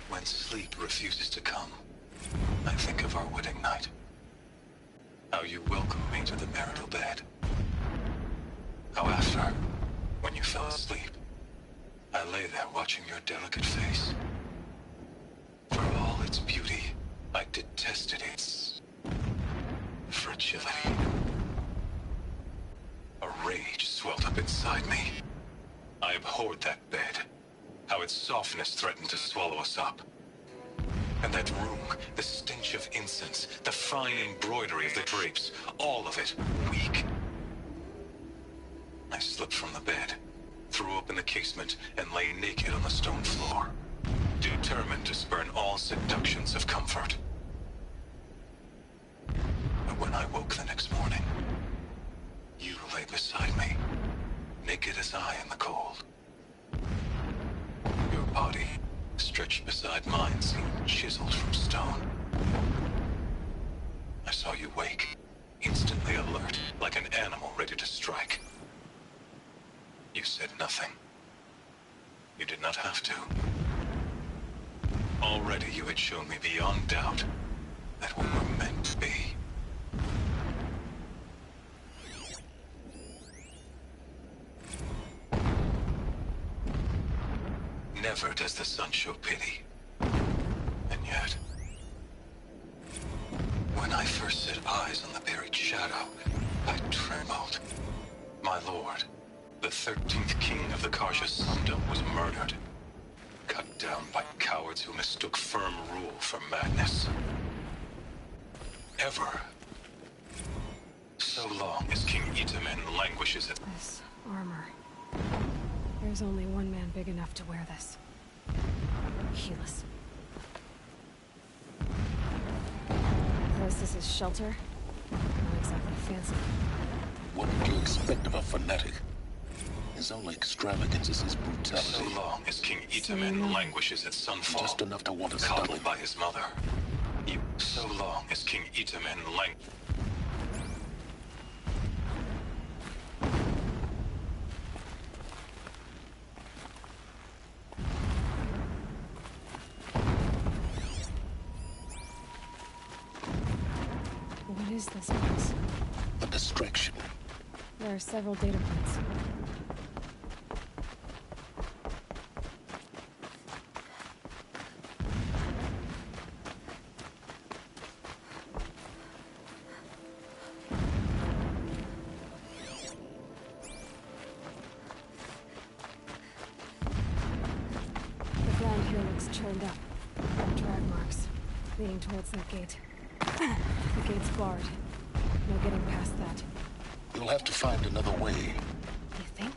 Speaker 9: When sleep refuses to come, I think of our wedding night. How you welcomed me to the marital bed. How after, when you fell asleep, I lay there watching your delicate face. For all its beauty, I detested its fragility. A rage swelled up inside me. I abhorred that bed. How its softness threatened to swallow us up. And that room, the stench of incense, the fine embroidery of the drapes, all of it weak. I slipped from the bed, threw open the casement, and lay naked on the stone floor, determined to spurn all seductions of comfort. But when I woke the next morning, you lay beside me, naked as I in the cold. Your body, stretched beside mine, seemed chiseled from stone. I saw you wake, instantly alert, like an animal ready to strike. You said nothing. You did not have to. Already you had shown me beyond doubt that we were meant to be. Never does the sun show pity. And yet, when I first set eyes on the buried shadow, I trembled. My lord, the 13th king of the Karja Sundom, was murdered. Cut down by cowards who mistook firm rule for madness. Ever. So long as King Itamen languishes at...
Speaker 2: This armor. There's only one man big enough to wear this. Helis. This is his shelter. Not exactly fancy.
Speaker 1: What would you expect of a fanatic? His only extravagance is his brutality.
Speaker 9: So long as King Itamen languishes at sunfall.
Speaker 1: Just enough to want to
Speaker 9: coddled
Speaker 1: stun him.
Speaker 9: by his mother. So long as King Itamen
Speaker 2: What is this place?
Speaker 1: A distraction.
Speaker 2: There are several data points. The ground here looks churned up. Drag marks, leading towards that gate. The gate's barred. No getting past that.
Speaker 1: You'll have to find another way.
Speaker 2: You think?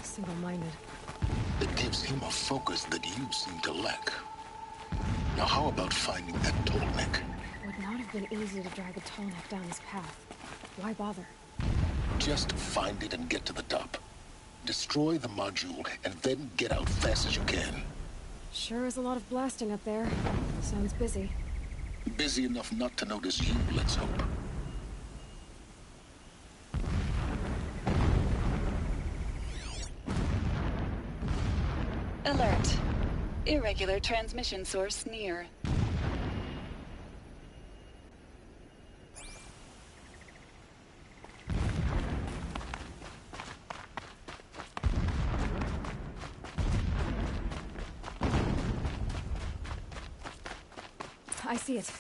Speaker 2: Single-minded.
Speaker 1: The gives him a focus that you seem to lack. Now how about finding that tall neck?
Speaker 2: It would not have been easy to drag a tall neck down this path. Why bother?
Speaker 1: Just find it and get to the top. Destroy the module and then get out fast as you can.
Speaker 2: Sure is a lot of blasting up there. Sounds busy.
Speaker 1: Busy enough not to notice you, let's hope.
Speaker 13: Alert. Irregular transmission source near.
Speaker 2: I see it.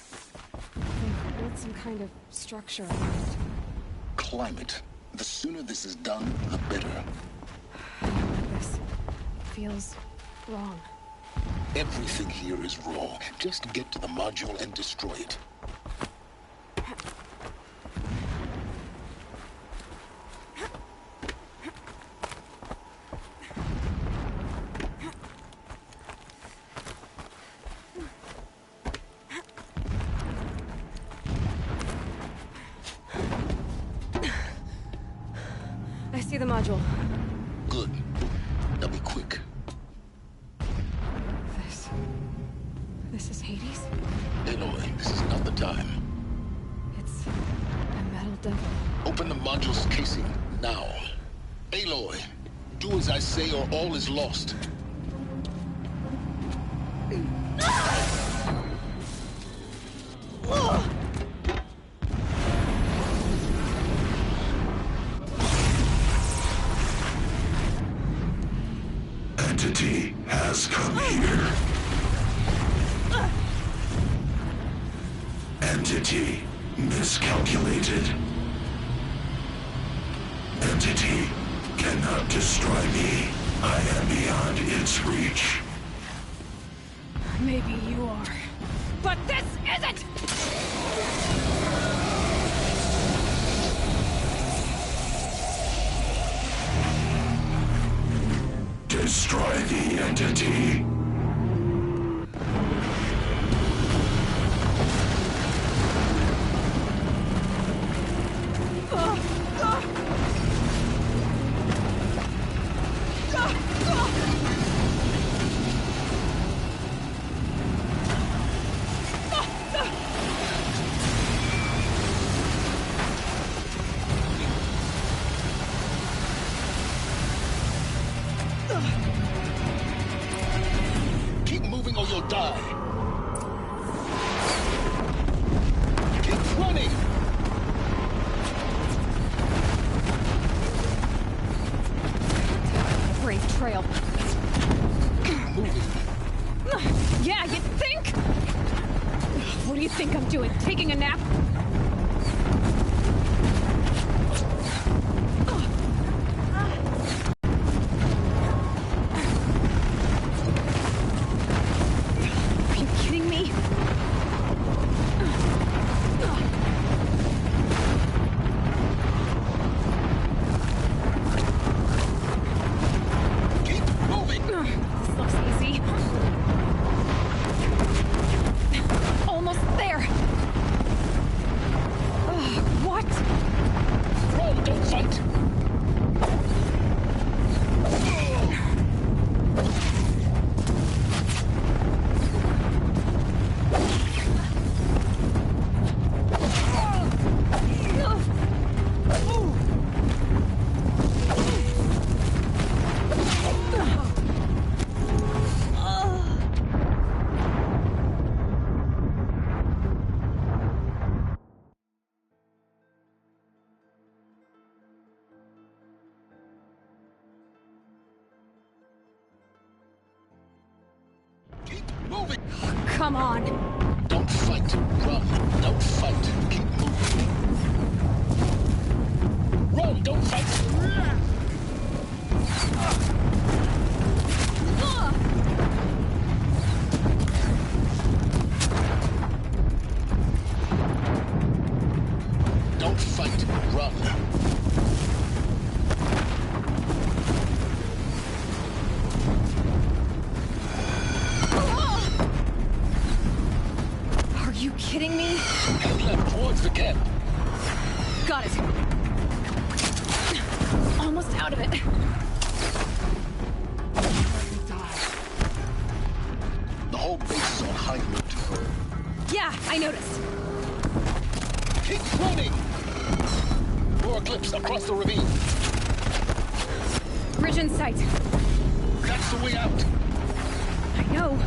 Speaker 2: They've built some kind of structure around it.
Speaker 1: Climate. The sooner this is done, the better.
Speaker 2: This feels wrong.
Speaker 1: Everything here is wrong. Just get to the module and destroy it.
Speaker 2: I see the module.
Speaker 1: Good. Now be quick.
Speaker 2: This is Hades?
Speaker 1: Aloy, this is not the time.
Speaker 2: It's a metal devil.
Speaker 1: Open the module's casing, now. Aloy, do as I say or all is lost.
Speaker 3: Entity has come here. Entity miscalculated. Entity cannot destroy me. I am beyond its reach.
Speaker 2: Maybe you are. But this isn't!
Speaker 3: Destroy the entity.
Speaker 1: Keep moving or you'll die. Keep running.
Speaker 2: Brave trail.
Speaker 1: Keep moving.
Speaker 2: Yeah, you think? What do you think I'm doing? Taking a nap? Are you kidding me?
Speaker 1: Keep moving.
Speaker 2: This looks easy. Almost there. What?
Speaker 1: Run, don't fight. Keep moving.
Speaker 2: Come on.
Speaker 1: Don't fight. Run. Don't fight. Keep moving. Run. Don't fight. Don't fight. Run.
Speaker 2: Got it. Almost out of it.
Speaker 1: The whole base is on high alert.
Speaker 2: Yeah, I noticed.
Speaker 1: Keep floating! More eclipse across the ravine.
Speaker 2: Bridge in sight.
Speaker 1: That's the way out.
Speaker 2: I know.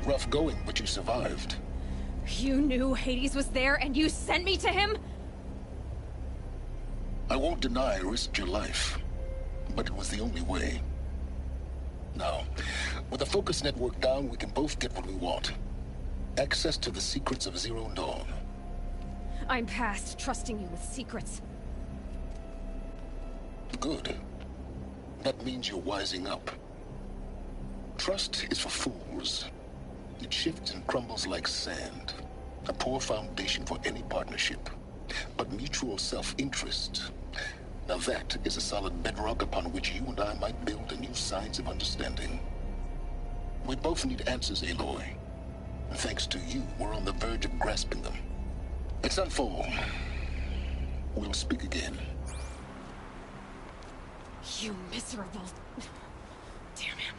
Speaker 1: Rough going, but you survived.
Speaker 2: You knew Hades was there and you sent me to him?
Speaker 1: I won't deny I risked your life, but it was the only way. Now, with the focus network down, we can both get what we want. Access to the secrets of Zero Dawn.
Speaker 2: I'm past trusting you with secrets.
Speaker 1: Good. That means you're wising up. Trust is for fools. It shifts and crumbles like sand. A poor foundation for any partnership. But mutual self-interest, now that is a solid bedrock upon which you and I might build a new science of understanding. We both need answers, Aloy. And thanks to you, we're on the verge of grasping them. It's unfold. We'll speak again.
Speaker 2: You miserable... Damn him.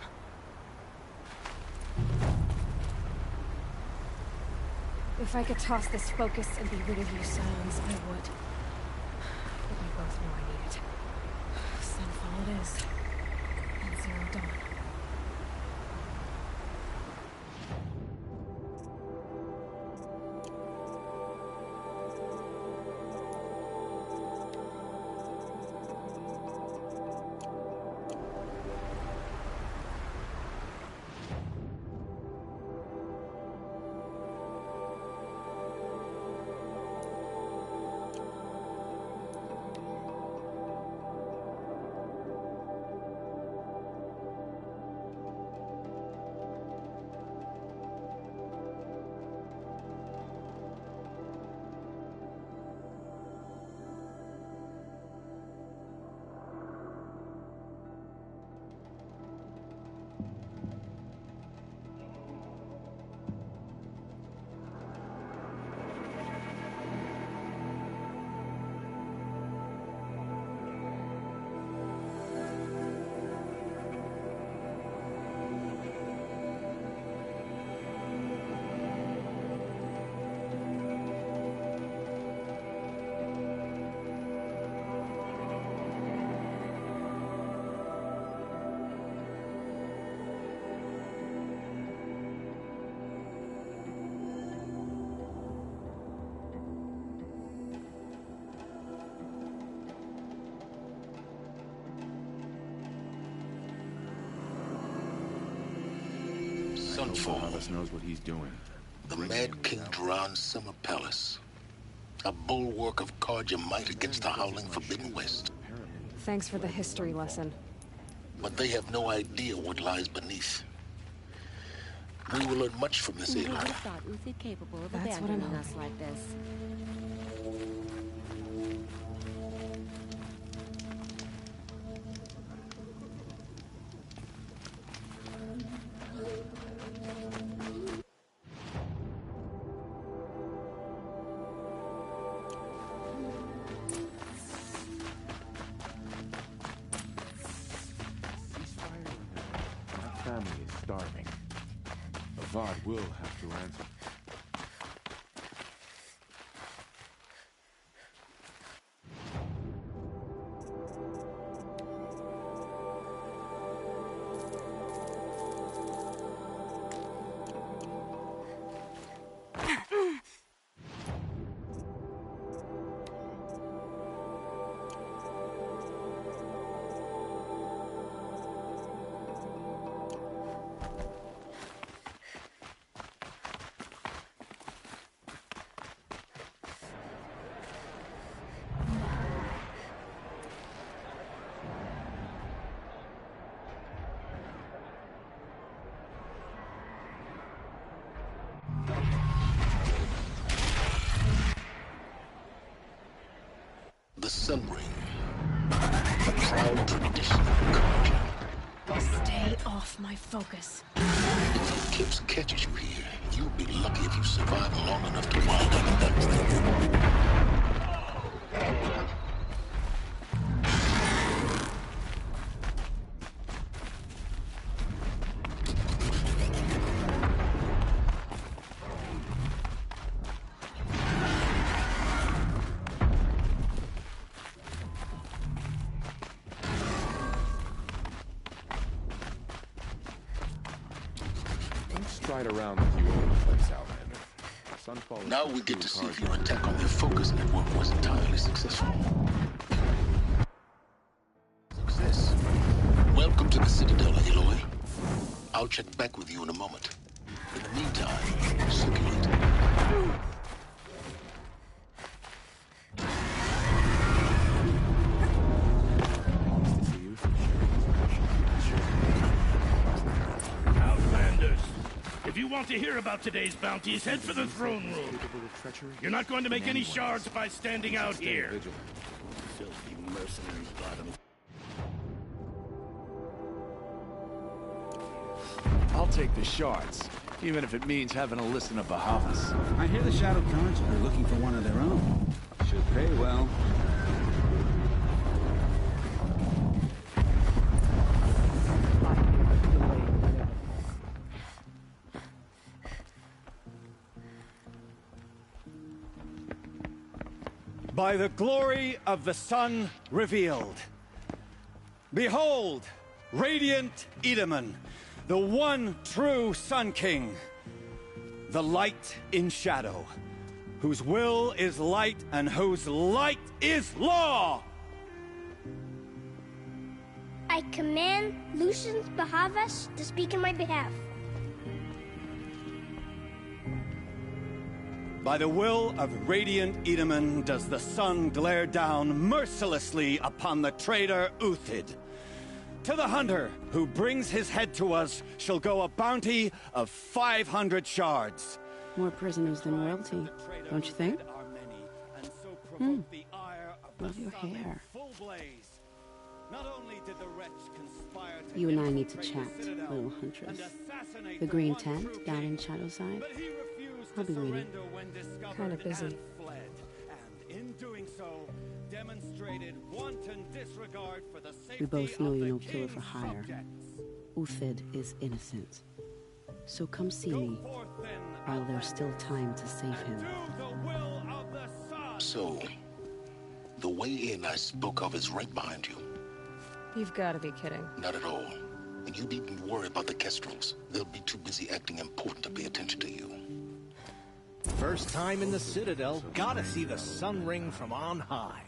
Speaker 2: If I could toss this focus and be rid of you sounds, I would. But we both know I need it. Sunfall it is. And Zero Dawn.
Speaker 1: Sunfall.
Speaker 14: None of us knows what he's doing.
Speaker 1: The Mad King Duran's summer palace. A bulwark of Carja might against the howling Forbidden West.
Speaker 2: Thanks for the history lesson.
Speaker 1: But they have no idea what lies beneath. We will learn much from this
Speaker 15: Who would
Speaker 1: Aloy.
Speaker 15: have thought Uthid capable of
Speaker 2: That's what I'm
Speaker 15: abandoning us
Speaker 2: hoping.
Speaker 15: like this?
Speaker 14: My family is starving. Avad will have to answer.
Speaker 2: focus.
Speaker 1: If the Eclipse catches you here, you'll be lucky if you survive long enough to wind up that thing.
Speaker 14: Stride around with you all the place, Outlander. Sunfall.
Speaker 1: Now we get to see if your attack on their focus network was entirely successful. Success. Welcome to the Citadel, Aloy. I'll check back with you in a moment. In the meantime, circulate.
Speaker 8: If you want to hear about today's bounties, head for the throne room. You're not going to make any shards by standing out here. Filthy mercenaries, bottom.
Speaker 15: I'll take the shards, even if it means having to listen to Bahavas.
Speaker 12: I hear the Shadow Council are looking for one of their own. Should pay well.
Speaker 16: By the glory of the sun revealed. Behold, radiant Edaman, the one true Sun King, the light in shadow, whose will is light and whose light is law!
Speaker 17: I command Lucius Bahavas to speak in my behalf.
Speaker 16: By the will of radiant Edaman does the sun glare down mercilessly upon the traitor Uthid. To the hunter who brings his head to us shall go a bounty of 500 shards.
Speaker 18: More prisoners than royalty, don't you think? Love your hair. You and I need to chat, little huntress. The green tent down in Shadowside. I'll be waiting.
Speaker 2: Kind of busy.
Speaker 18: We both know you're no killer for hire. Uthid is innocent. So come see me while there's still time to save him.
Speaker 1: So, the way in I spoke of is right behind you.
Speaker 2: You've got to be kidding.
Speaker 1: Not at all. And you needn't worry about the Kestrels. They'll be too busy acting important to pay attention to you.
Speaker 19: First time in the Citadel, gotta see the sun ring from on high.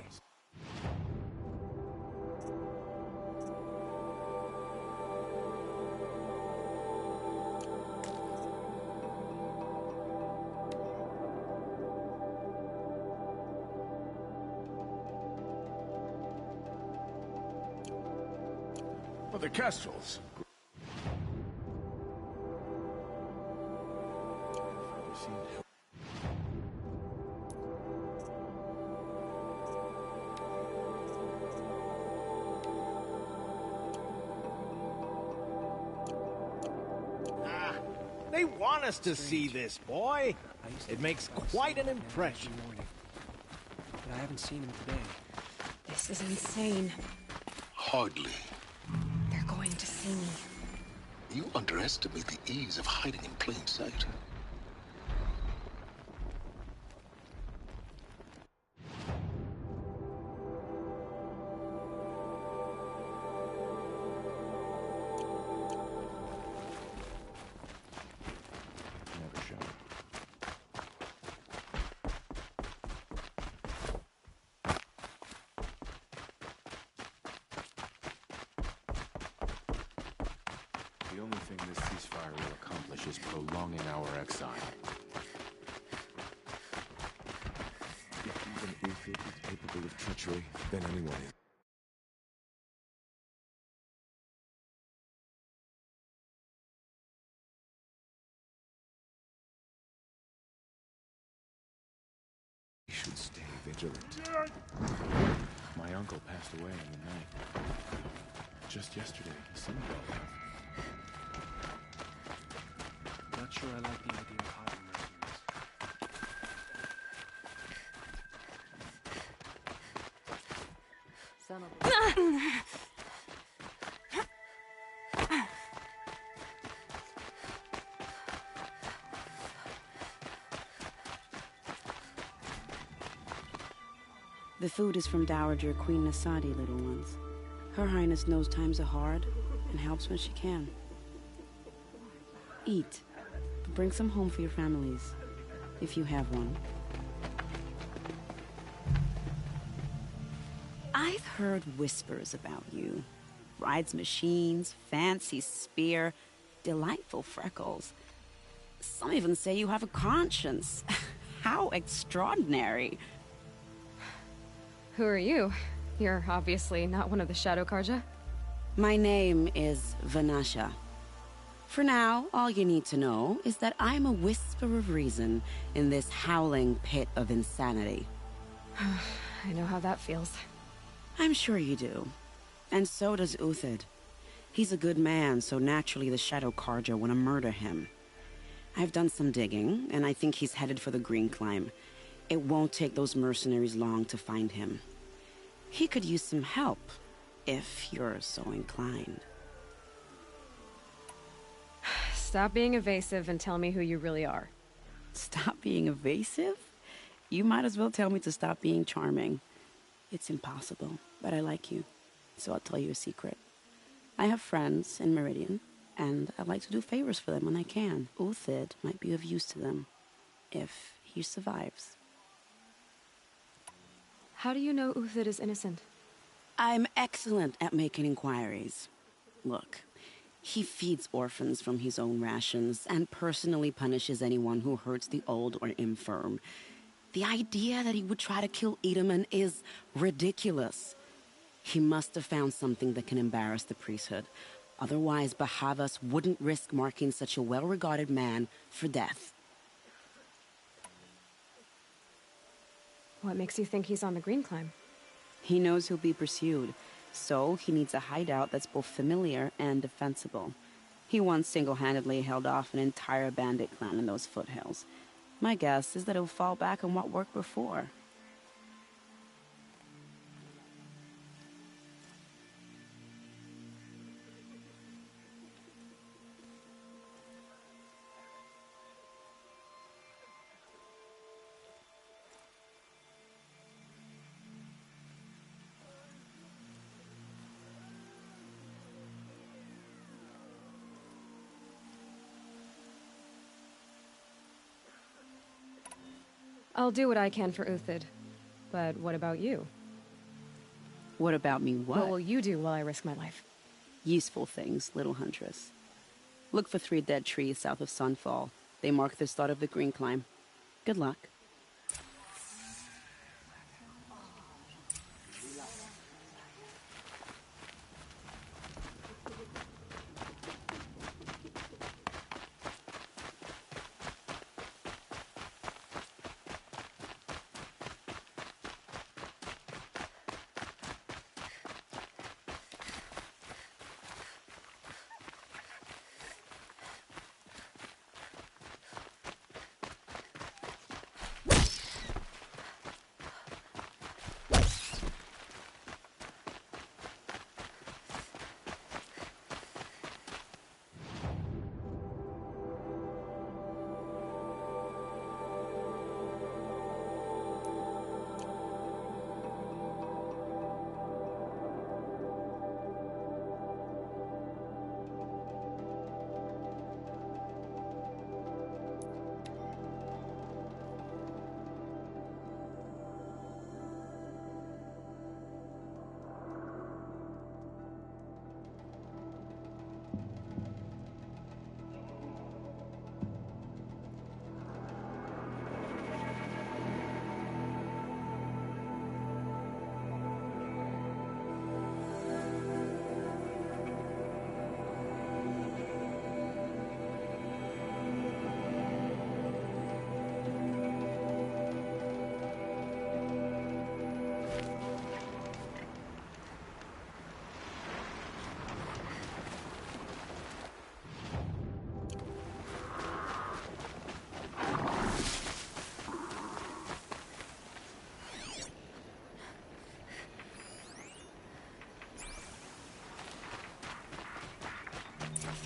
Speaker 8: For the Kestrels.
Speaker 19: They want us to see this, boy. It makes quite an impression.
Speaker 12: But I haven't seen him today.
Speaker 2: This is insane.
Speaker 1: Hardly.
Speaker 2: They're going to see me.
Speaker 1: You underestimate the ease of hiding in plain sight.
Speaker 14: The only thing this ceasefire will accomplish is prolonging our exile. If even Uthid is capable of treachery, then anyone is. We should stay vigilant. My uncle passed away in the night. Just yesterday, Sunfall.
Speaker 7: not sure I like the idea of hiding mercenaries.
Speaker 18: The food is from Dowager Queen Nasadi, little ones. Her Highness knows times are hard and helps when she can. Eat, but bring some home for your families, if you have one. I've heard whispers about you. Rides machines, fancy spear, delightful freckles. Some even say you have a conscience. How extraordinary.
Speaker 2: Who are you? You're obviously not one of the Shadow Karja.
Speaker 18: My name is Vanasha. For now, all you need to know is that I'm a whisper of reason in this howling pit of insanity.
Speaker 2: I know how that feels.
Speaker 18: I'm sure you do. And so does Uthid. He's a good man, so naturally the Shadow Karja want to murder him. I've done some digging, and I think he's headed for the Green Climb. It won't take those mercenaries long to find him. He could use some help, if you're so inclined.
Speaker 2: Stop being evasive and tell me who you really are.
Speaker 18: Stop being evasive? You might as well tell me to stop being charming. It's impossible, but I like you, so I'll tell you a secret. I have friends in Meridian, and I like to do favors for them when I can. Uthid might be of use to them, if he survives.
Speaker 2: How do you know Uthid is innocent?
Speaker 18: I'm excellent at making inquiries. Look, he feeds orphans from his own rations and personally punishes anyone who hurts the old or infirm. The idea that he would try to kill Edaman is ridiculous. He must have found something that can embarrass the priesthood. Otherwise, Bahavas wouldn't risk marking such a well-regarded man for death.
Speaker 2: What makes you think he's on the Green Climb?
Speaker 18: He knows he'll be pursued, so he needs a hideout that's both familiar and defensible. He once single-handedly held off an entire bandit clan in those foothills. My guess is that he'll fall back on what worked before.
Speaker 2: I'll do what I can for Uthid. But what about you?
Speaker 18: What about me what?
Speaker 2: What will you do while I risk my life?
Speaker 18: Useful things, little huntress. Look for 3 dead trees south of Sunfall. They mark the start of the Green Climb. Good luck.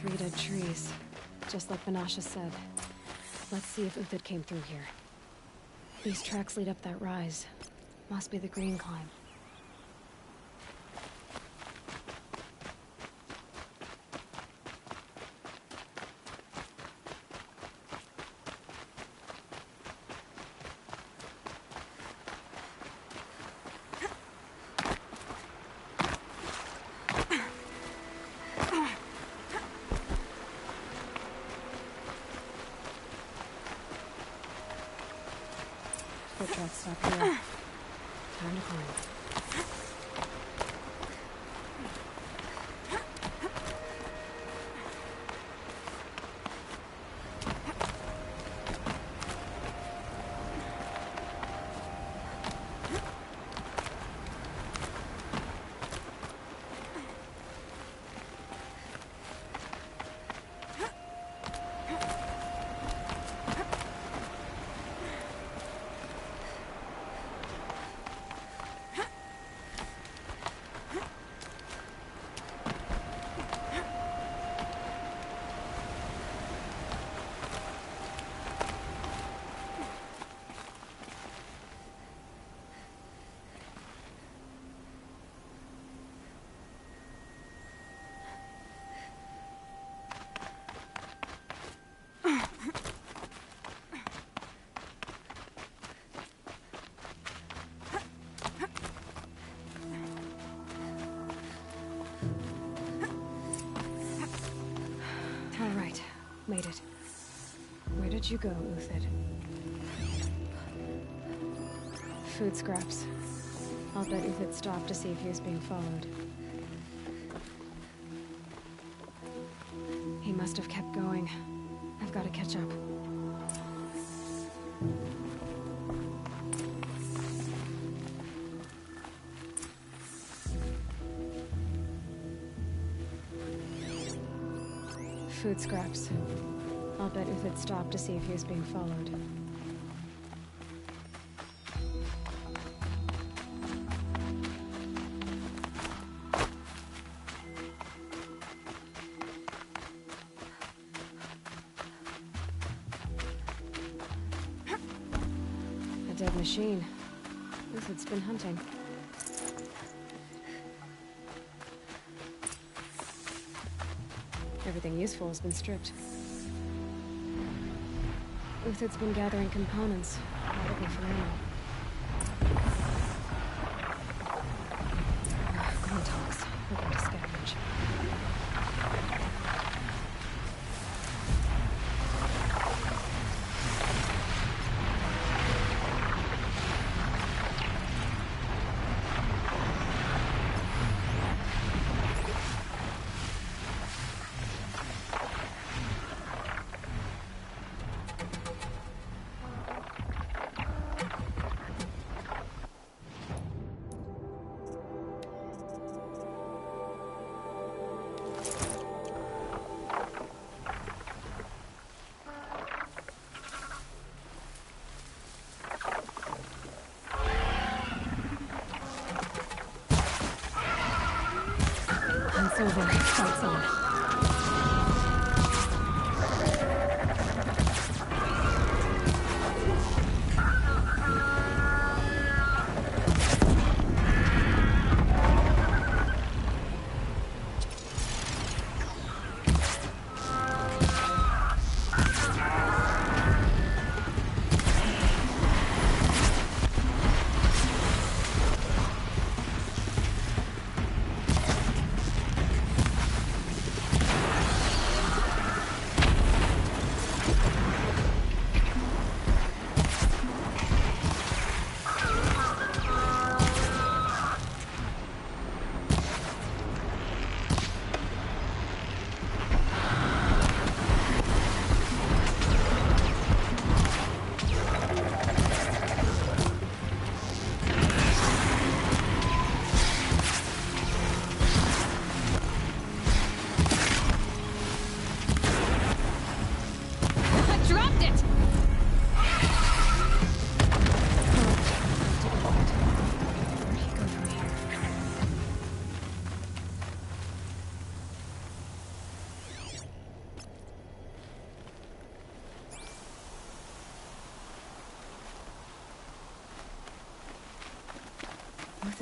Speaker 2: 3 dead trees, just like Banasha said. Let's see if Uthid came through here. These tracks lead up that rise. Must be the green climb. Foot tracks stop here. Time to climb. Made it. Where did you go, Uthid? Food scraps. I'll bet Uthid stopped to see if he was being followed. He must have kept going. I've got to catch up. Food scraps. I'll bet Uthid stopped to see if he was being followed. A dead machine. Uthid's been hunting. Everything useful has been stripped. Uthid's been gathering components, probably for ammo. Green talks. We're going to scavenge. It's over. Fight's on.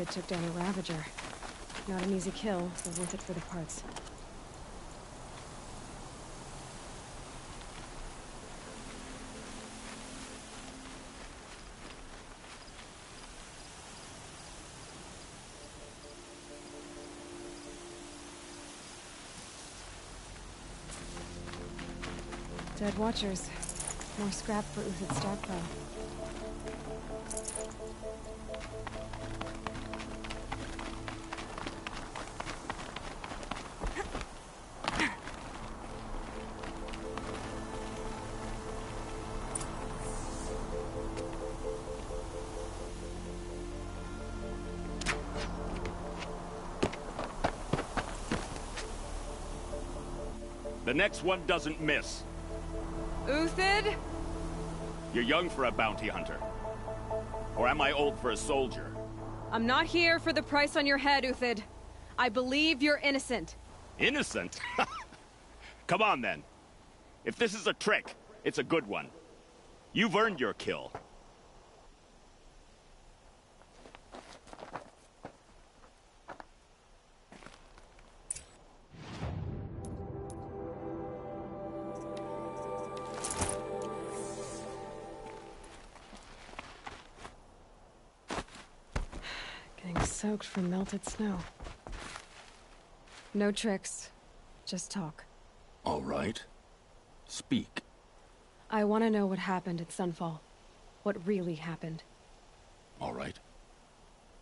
Speaker 2: Uthid took down a Ravager. Not an easy kill, but worth it for the parts. Dead Watchers. More scrap for Uthid's stockpile.
Speaker 20: The next one doesn't miss.
Speaker 21: Uthid?
Speaker 20: You're young for a bounty hunter. Or am I old for a soldier?
Speaker 21: I'm not here for the price on your head, Uthid. I believe you're innocent.
Speaker 20: Innocent? Come on, then. If this is a trick, it's a good one. You've earned your kill.
Speaker 2: Soaked from melted snow. No tricks. Just talk.
Speaker 22: All right. Speak.
Speaker 2: I want to know what happened at Sunfall. What really happened.
Speaker 22: All right.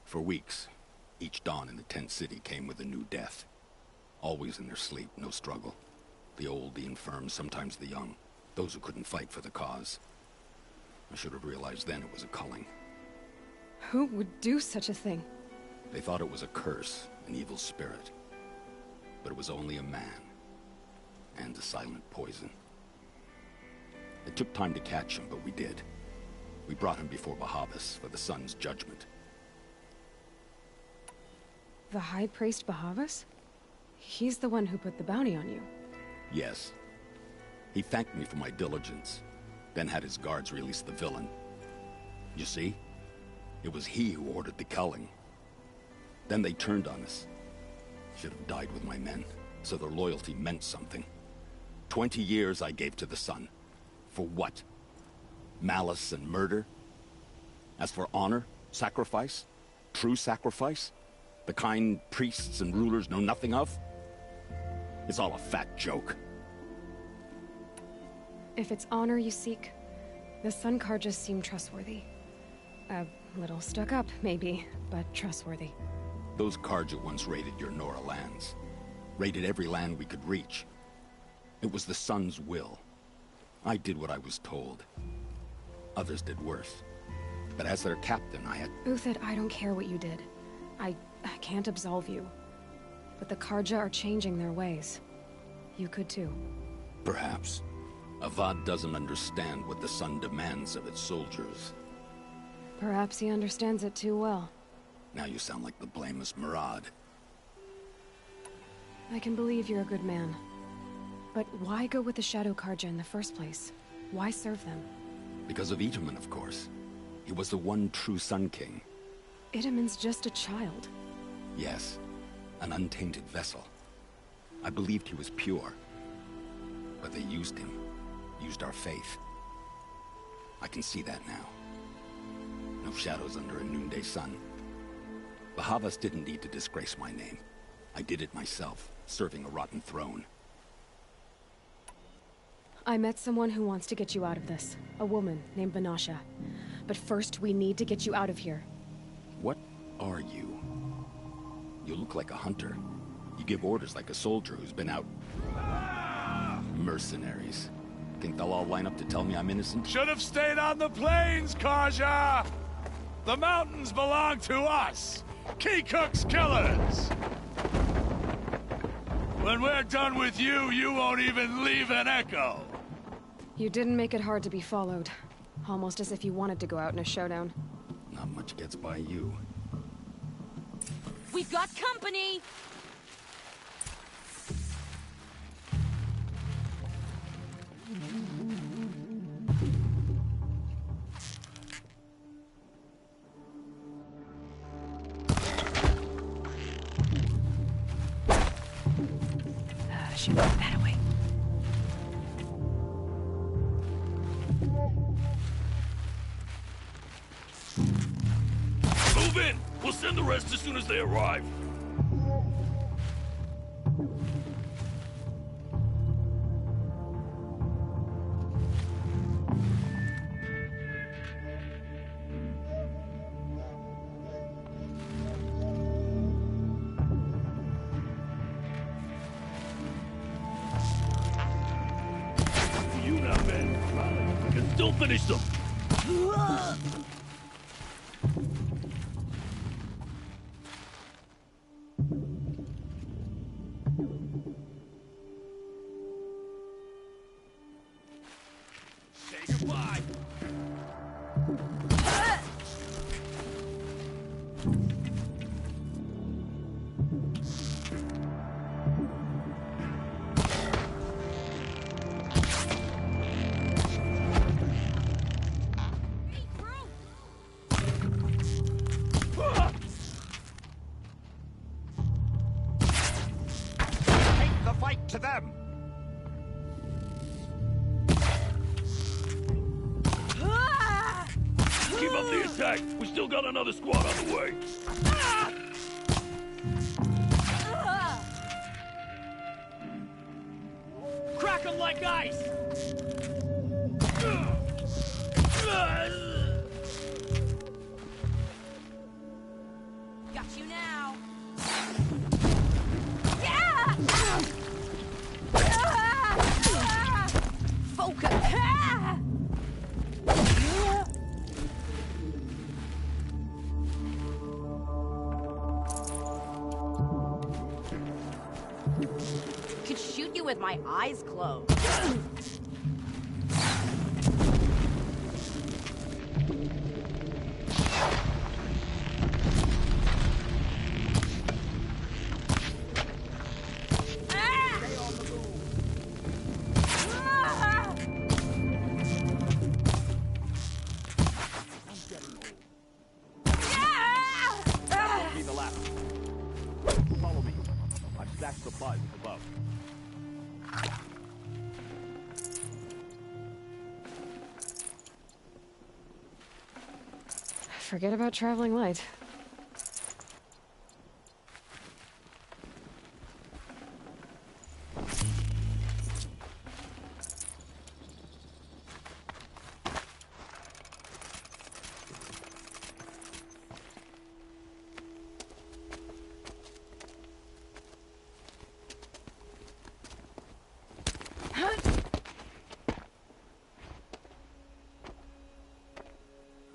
Speaker 22: For weeks, each dawn in the tent city came with a new death. Always in their sleep, no struggle. The old, the infirm, sometimes the young. Those who couldn't fight for the cause. I should have realized then it was a culling.
Speaker 2: Who would do such a thing?
Speaker 22: They thought it was a curse, an evil spirit. But it was only a man. And a silent poison. It took time to catch him, but we did. We brought him before Bahavas for the sun's judgment.
Speaker 2: The High Priest Bahavas? He's the one who put the bounty on you.
Speaker 22: Yes. He thanked me for my diligence, then had his guards release the villain. You see? It was he who ordered the culling. Then they turned on us. Should have died with my men, so their loyalty meant something. 20 years I gave to the sun. For what? Malice and murder? As for honor, sacrifice, true sacrifice, the kind priests and rulers know nothing of? It's all a fat joke.
Speaker 2: If it's honor you seek, the Sun Karjas seem trustworthy. A little stuck up, maybe, but trustworthy.
Speaker 22: Those Karja once raided your Nora lands. Raided every land we could reach. It was the Sun's will. I did what I was told. Others did worse. But as their captain, I had...
Speaker 2: Uthid, I don't care what you did. I can't absolve you. But the Karja are changing their ways. You could too.
Speaker 22: Perhaps. Avad doesn't understand what the Sun demands of its soldiers.
Speaker 2: Perhaps he understands it too well.
Speaker 22: Now you sound like the blameless Murad.
Speaker 2: I can believe you're a good man. But why go with the Shadow Karja in the first place? Why serve them?
Speaker 22: Because of Itaman, of course. He was the one true Sun King.
Speaker 2: Itaman's just a child.
Speaker 22: Yes, an untainted vessel. I believed he was pure. But they used him. Used our faith. I can see that now. No shadows under a noonday sun. Bahavas didn't need to disgrace my name. I did it myself, serving a rotten throne.
Speaker 2: I met someone who wants to get you out of this. A woman named Vanasha. But first, we need to get you out of here.
Speaker 22: What are you? You look like a hunter. You give orders like a soldier who's been out... Mercenaries. Think they'll all line up to tell me I'm innocent?
Speaker 15: Should have stayed on the plains, Karja! The mountains belong to us! Keecook's killers! When we're done with you, you won't even leave an echo!
Speaker 2: You didn't make it hard to be followed. Almost as if you wanted to go out in a showdown.
Speaker 22: Not much gets by you.
Speaker 21: We've got company!
Speaker 2: should put that away.
Speaker 8: Move in! We'll send the rest as soon as they arrive. You now, man. We can still finish them. Say goodbye.
Speaker 16: Take the fight to them!
Speaker 8: Keep up the attack. We still got another squad on the way.
Speaker 12: Crack 'em like ice!
Speaker 21: Got you now. Focus. Could shoot you with my eyes closed.
Speaker 20: Be the last. Follow me. I've stacked supplies above.
Speaker 2: Forget about traveling light.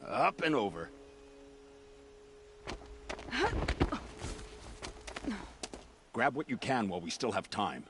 Speaker 22: Up and over. Grab what you can while we still have time.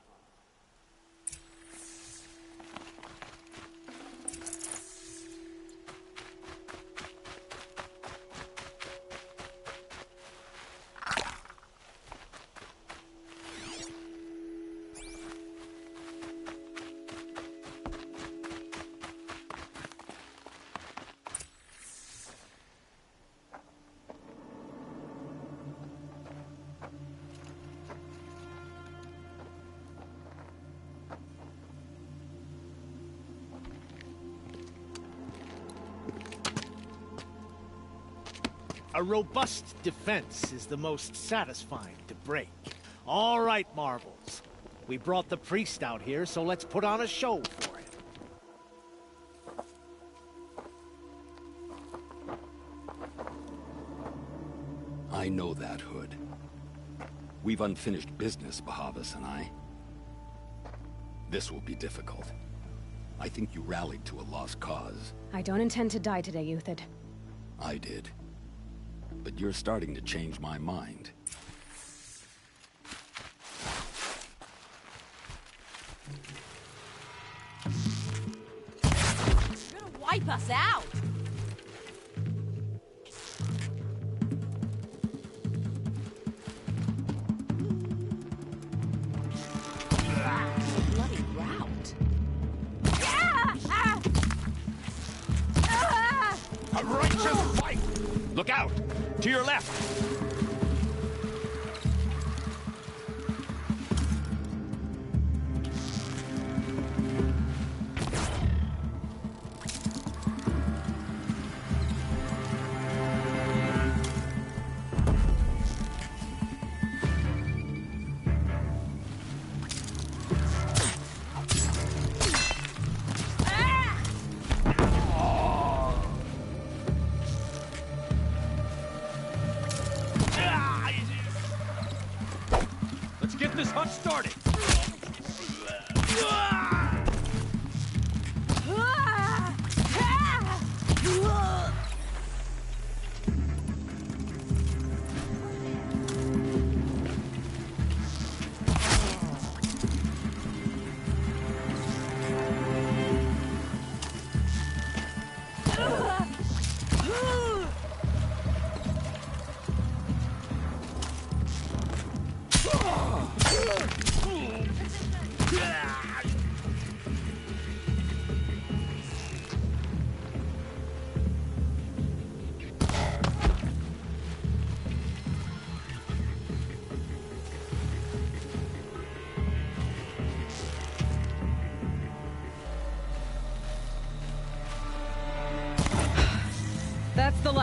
Speaker 19: A robust defense is the most satisfying to break. All right, Marvels. We brought the priest out here, so let's put on a show for him.
Speaker 22: I know that, Hood. We've unfinished business, Bahavas and I. This will be difficult. I think you rallied to a lost cause.
Speaker 2: I don't intend to die today, Uthid.
Speaker 22: I did. But you're starting to change my mind.
Speaker 21: You're gonna wipe us out. Bloody route.
Speaker 16: A righteous fight! Look out! To your left!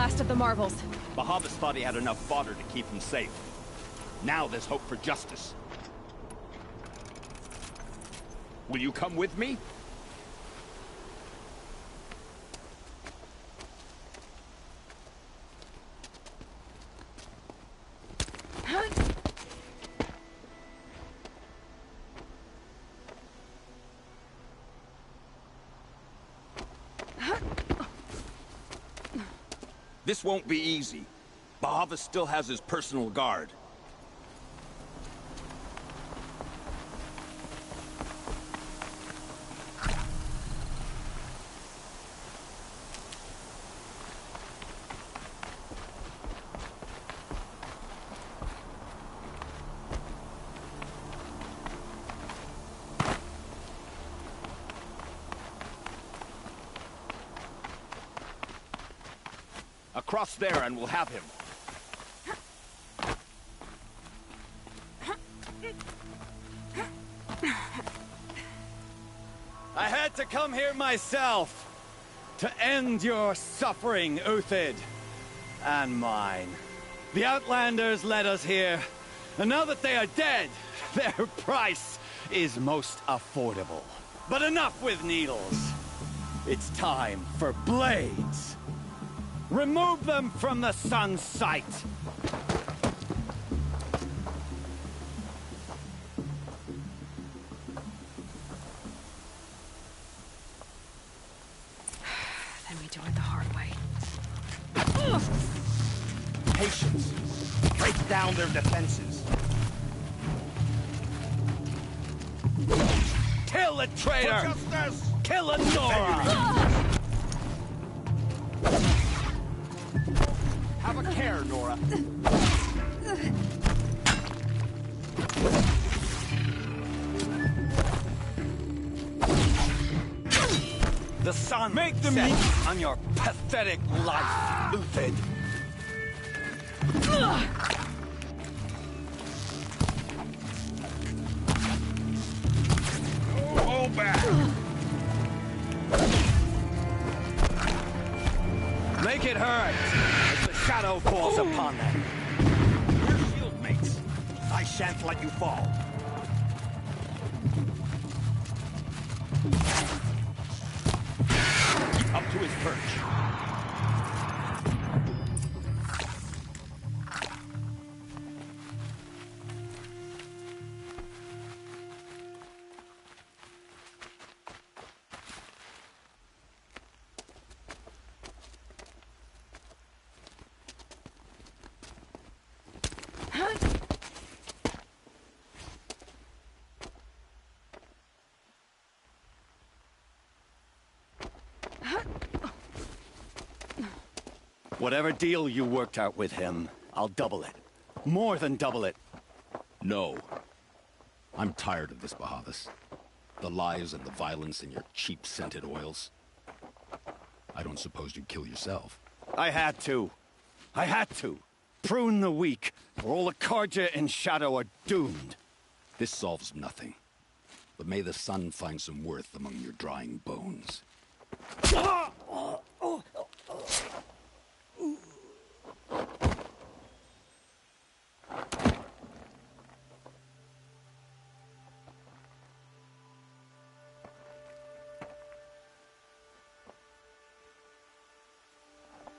Speaker 21: last of the marvels.
Speaker 20: Bahavas thought he had enough fodder to keep him safe. Now there's hope for justice. Will you come with me? This won't be easy. Bahavas still has his personal guard. Across there and we'll have him.
Speaker 16: I had to come here myself to end your suffering, Uthid, and mine. The Outlanders led us here, and now that they are dead, their price is most affordable. But enough with needles. It's time for blades. Remove them from the sun's sight!
Speaker 2: Then we do it the hard way.
Speaker 20: Patience. Break down their defenses.
Speaker 16: Kill the traitor! Kill Nora!
Speaker 20: Have a care, Nora.
Speaker 16: The sun make them eat on your pathetic life, Uthid.
Speaker 20: Oh, back.
Speaker 16: Make it hurt as the shadow falls upon them.
Speaker 20: We're shield mates. I shan't let you fall. Up to his perch.
Speaker 16: Whatever deal you worked out with him, I'll double it. More than double it.
Speaker 22: No. I'm tired of this, Bahavas. The lies and the violence and your cheap scented oils. I don't suppose you'd kill yourself.
Speaker 16: I had to. I had to. Prune the weak, or all the Karja in Shadow are doomed.
Speaker 22: This solves nothing. But may the sun find some worth among your drying bones.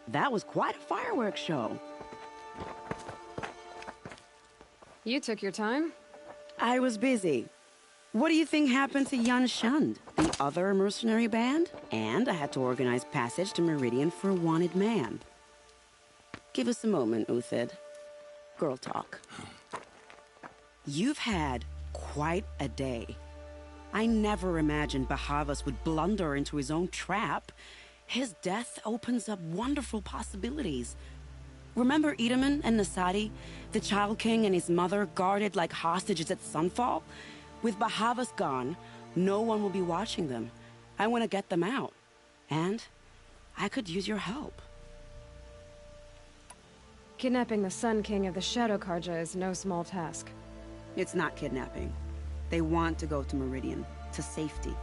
Speaker 18: That was quite a fireworks show.
Speaker 2: You took your time?
Speaker 18: I was busy. What do you think happened to Yan Shund, the other mercenary band? And I had to organize passage to Meridian for a wanted man. Give us a moment, Uthid. Girl talk. You've had quite a day. I never imagined Bahavas would blunder into his own trap. His death opens up wonderful possibilities. Remember Edaman and Nasadi, the Child King and his mother guarded like hostages at sunfall? With Bahavas gone, no one will be watching them. I want to get them out. And I could use your help.
Speaker 2: Kidnapping the Sun King of the Shadow Karja is no small task.
Speaker 18: It's not kidnapping. They want to go to Meridian, to safety.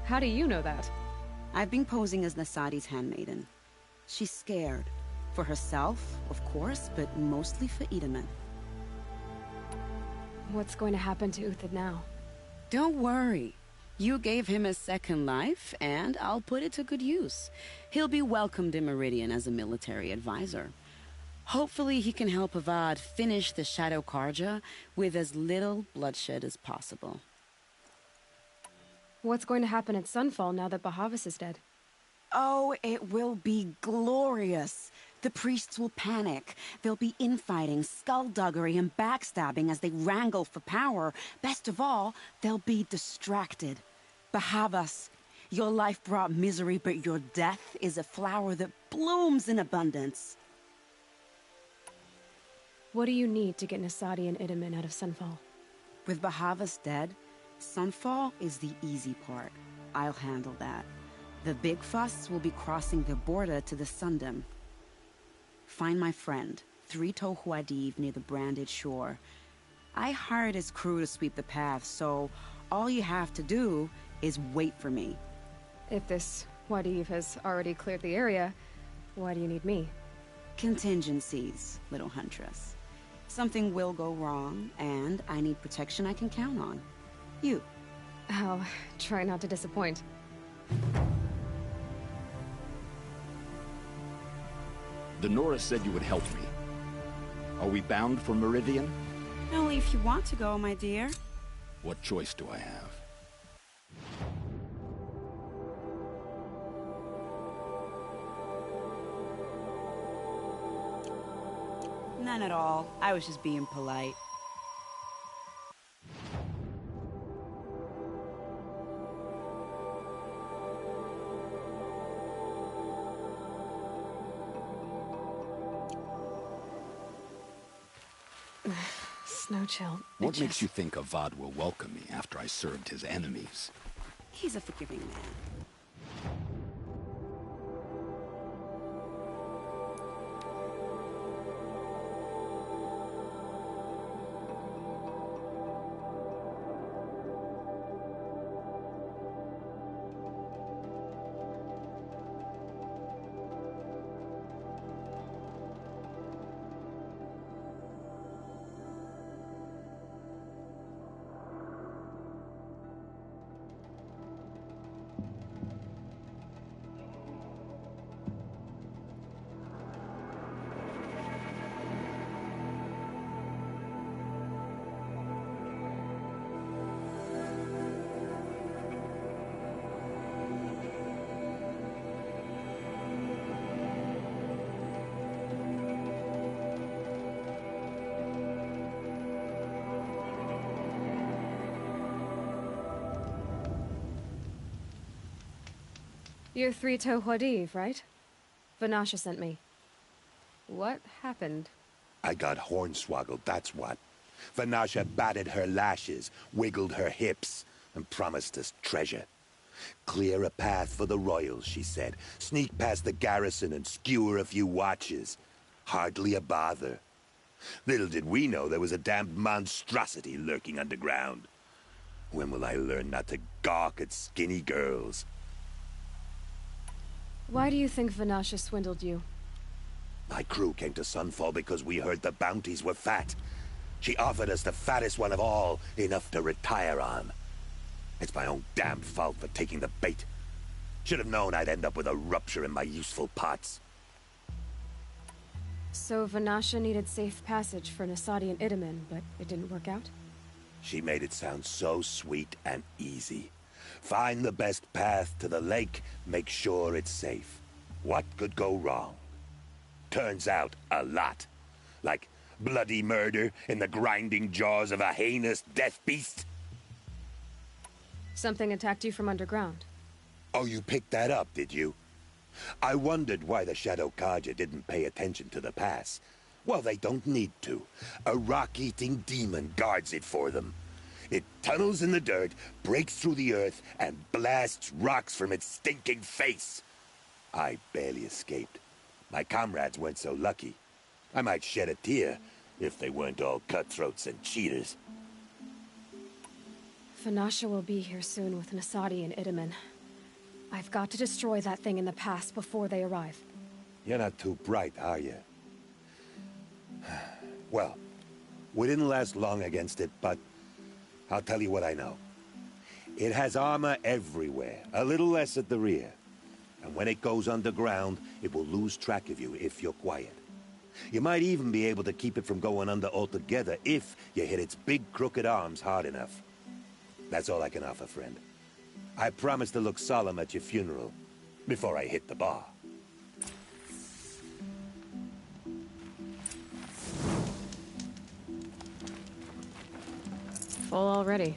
Speaker 2: How do you know that?
Speaker 18: I've been posing as Nasadi's handmaiden. She's scared. For herself, of course, but mostly for Itamen.
Speaker 2: What's going to happen to Uthid now?
Speaker 18: Don't worry. You gave him a second life, and I'll put it to good use. He'll be welcomed in Meridian as a military advisor. Hopefully he can help Avad finish the Shadow Karja with as little bloodshed as possible.
Speaker 2: What's going to happen at Sunfall now that Bahavas is dead?
Speaker 18: Oh, it will be glorious. The priests will panic. There'll be infighting, skullduggery, and backstabbing as they wrangle for power. Best of all, they'll be distracted. Bahavas, your life brought misery, but your death is a flower that blooms in abundance.
Speaker 2: What do you need to get Nasadi and Itamen out of Sunfall?
Speaker 18: With Bahavas dead, Sunfall is the easy part. I'll handle that. The big fuss will be crossing the border to the Sundom. Find my friend, 3-Toe Huadiv, near the branded shore. I hired his crew to sweep the path, so all you have to do is wait for me.
Speaker 2: If this Huadiv has already cleared the area, why do you need me?
Speaker 18: Contingencies, little huntress. Something will go wrong, and I need protection I can count on. You.
Speaker 2: I'll try not to disappoint.
Speaker 22: The Nora said you would help me. Are we bound for Meridian?
Speaker 18: Only if you want to go, my dear.
Speaker 22: What choice do I have?
Speaker 18: None at all. I was just being polite.
Speaker 2: Snow chill.
Speaker 22: What makes you think Avad will welcome me after I served his enemies?
Speaker 18: He's a forgiving man.
Speaker 2: You're 3-Toe Huadiv, right? Vanasha sent me. What happened?
Speaker 4: I got hornswoggled, that's what. Vanasha batted her lashes, wiggled her hips, and promised us treasure. Clear a path for the royals, she said. Sneak past the garrison and skewer a few watches. Hardly a bother. Little did we know there was a damned monstrosity lurking underground. When will I learn not to gawk at skinny girls?
Speaker 2: Why do you think Vanasha swindled you?
Speaker 4: My crew came to Sunfall because we heard the bounties were fat. She offered us the fattest one of all, enough to retire on. It's my own damned fault for taking the bait. Should have known I'd end up with a rupture in my useful parts.
Speaker 2: So Vanasha needed safe passage for Nasadi and Itamen, but it didn't work out?
Speaker 4: She made it sound so sweet and easy. Find the best path to the lake, make sure it's safe. What could go wrong? Turns out, a lot. Like bloody murder in the grinding jaws of a heinous death beast.
Speaker 2: Something attacked you from underground.
Speaker 4: Oh, you picked that up, did you? I wondered why the Shadow Karja didn't pay attention to the pass. Well, they don't need to. A rock-eating demon guards it for them. It tunnels in the dirt, breaks through the earth, and blasts rocks from its stinking face. I barely escaped. My comrades weren't so lucky. I might shed a tear if they weren't all cutthroats and cheaters.
Speaker 2: Vanasha will be here soon with Nasadi and Itamen. I've got to destroy that thing in the pass before they arrive.
Speaker 4: You're not too bright, are you? Well, we didn't last long against it, but I'll tell you what I know. It has armor everywhere, a little less at the rear. And when it goes underground, it will lose track of you if you're quiet. You might even be able to keep it from going under altogether if you hit its big crooked arms hard enough. That's all I can offer, friend. I promise to look solemn at your funeral before I hit the bar.
Speaker 2: Full already.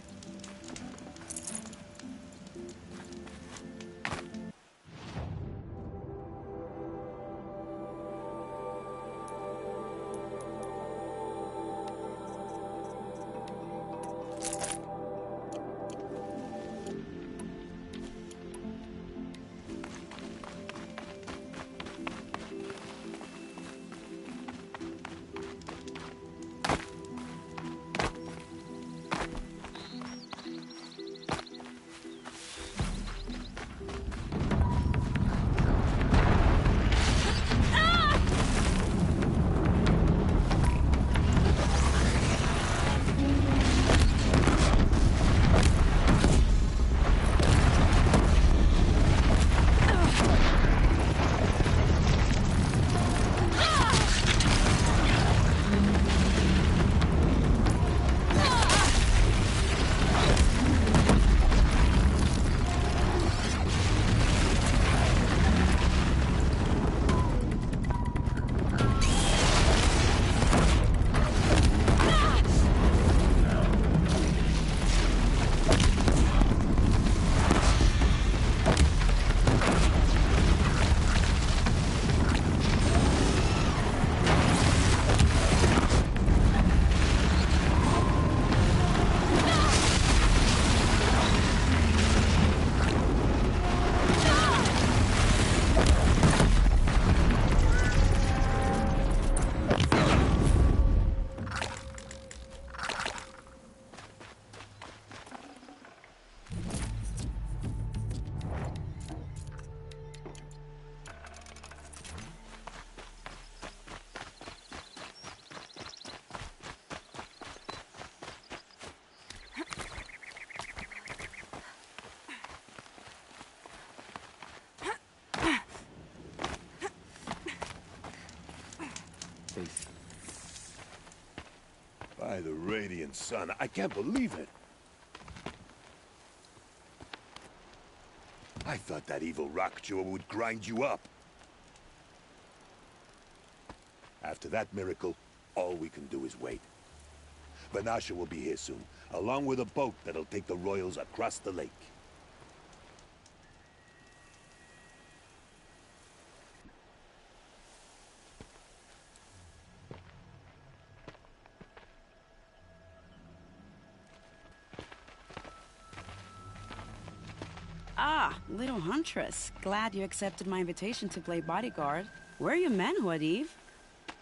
Speaker 4: By the radiant sun, I can't believe it. I thought that evil rock chewer would grind you up. After that miracle, all we can do is wait. Vanasha will be here soon, along with a boat that'll take the royals across the lake.
Speaker 18: Ah, little huntress. Glad you accepted my invitation to play bodyguard. Where are your men, Huadiv?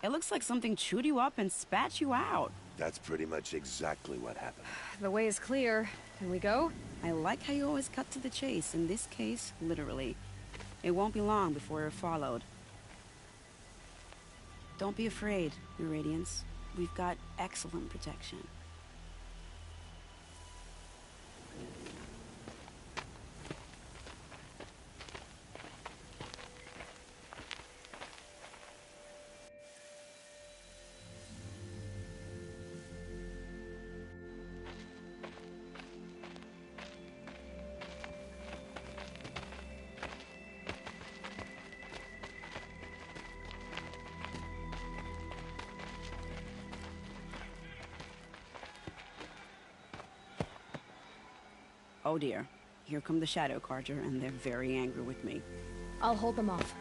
Speaker 18: It looks like something chewed you up and spat you out.
Speaker 4: That's pretty much exactly what happened.
Speaker 2: The way is clear. Can we go?
Speaker 18: I like how you always cut to the chase. In this case, literally. It won't be long before you're followed. Don't be afraid, Your Radiance. We've got excellent protection. Oh dear. Here come the Shadow Carter, and they're very angry with me.
Speaker 2: I'll hold them off.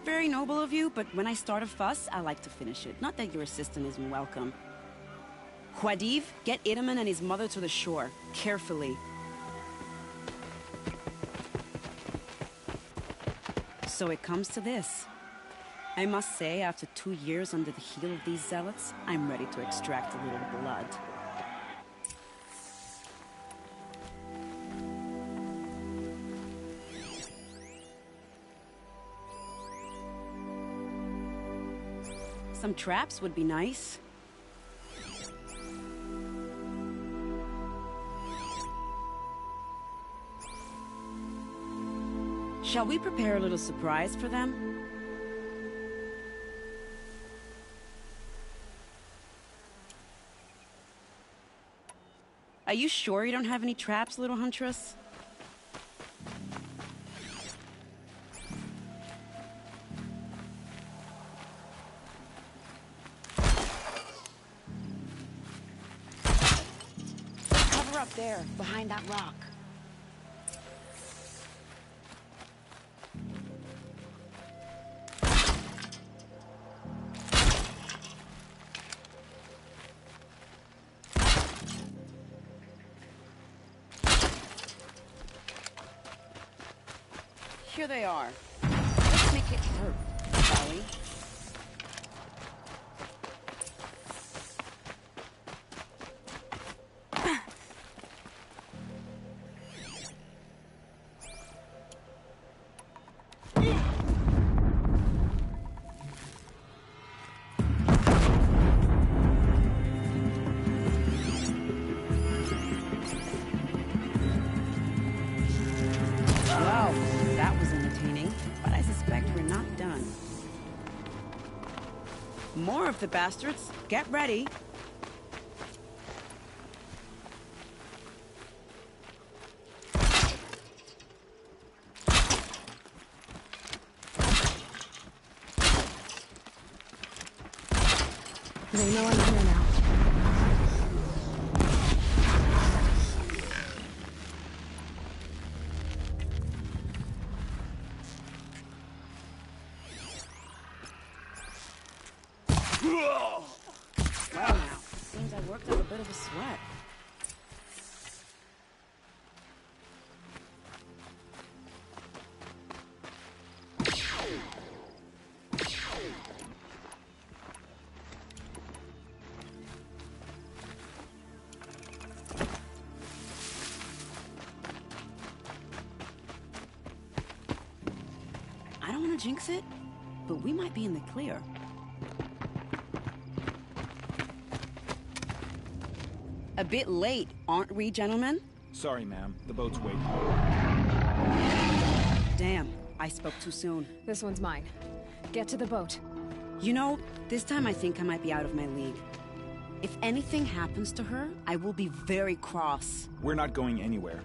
Speaker 18: Very noble of you, but when I start a fuss, I like to finish it. Not that your assistant isn't welcome. Huadiv, get Itaman and his mother to the shore. Carefully. So it comes to this. I must say, after 2 years under the heel of these zealots, I'm ready to extract a little blood. Some traps would be nice. Shall we prepare a little surprise for them? Are you sure you don't have any traps, little huntress?
Speaker 5: Cover up there, behind that rock.
Speaker 18: Here they are. Let's make it hurt, shall we? Wow, that was entertaining, but I suspect we're not done. More of the bastards. Get ready.
Speaker 2: They know I'm here now.
Speaker 18: Well now, seems I worked up a bit of a sweat. I don't want to jinx it, but we might be in the clear. A bit late, aren't we, gentlemen?
Speaker 11: Sorry, ma'am. The boat's waiting.
Speaker 18: Damn, I spoke too soon.
Speaker 2: This one's mine. Get to the boat.
Speaker 18: You know, this time I think I might be out of my league. If anything happens to her, I will be very cross.
Speaker 11: We're not going anywhere.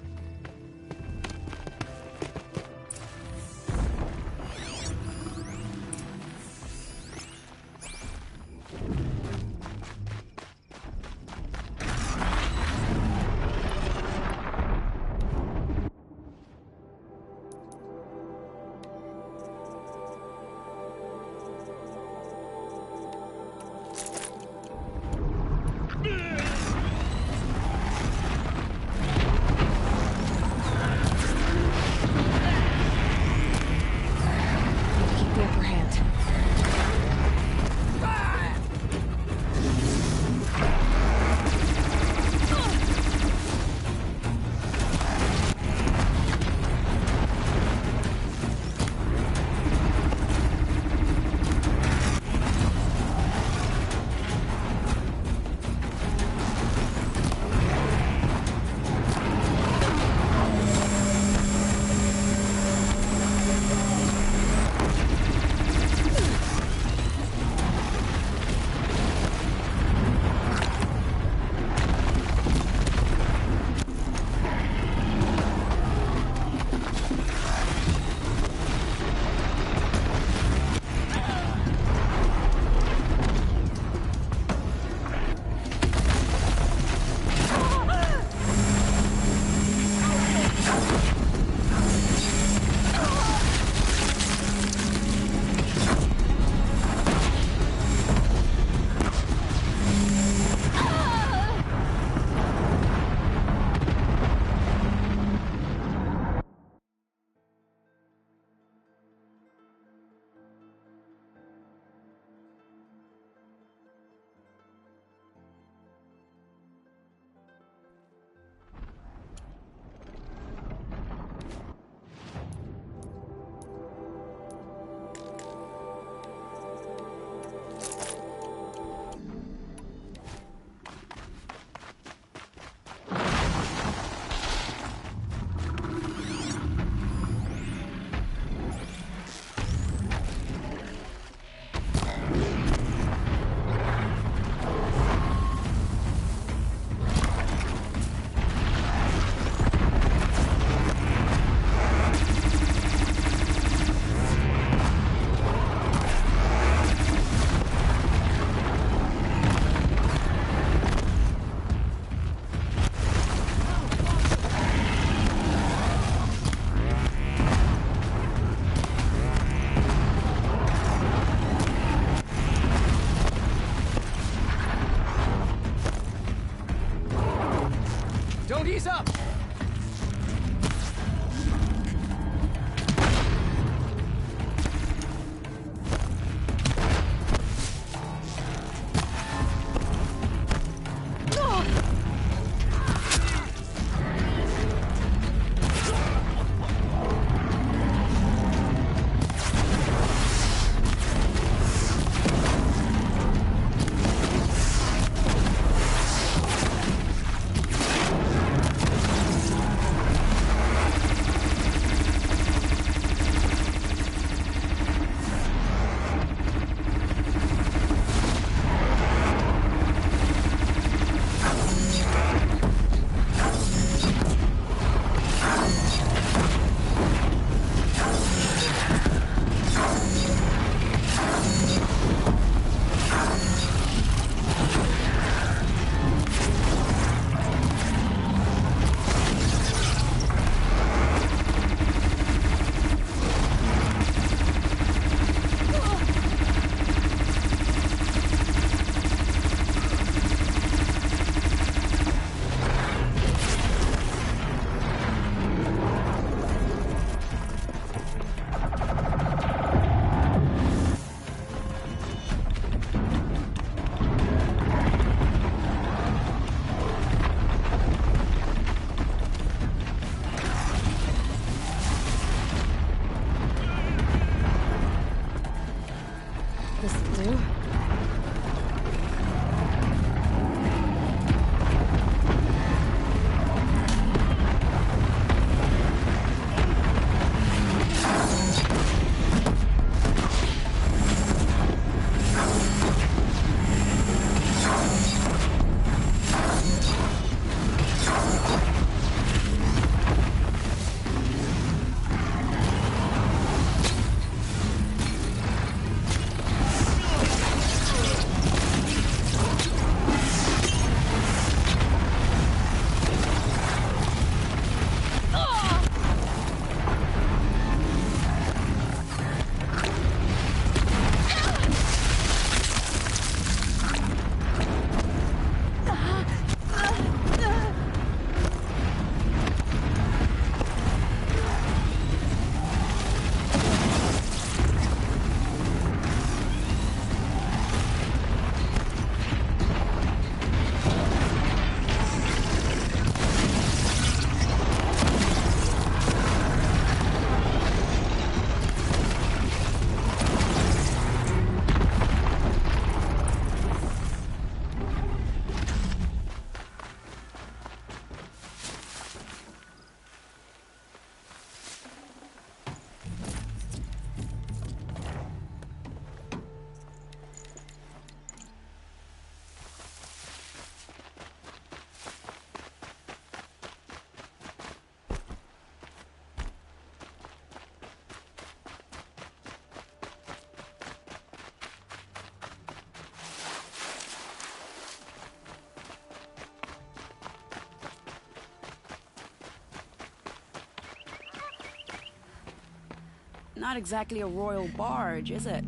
Speaker 18: Not exactly a royal barge, is it?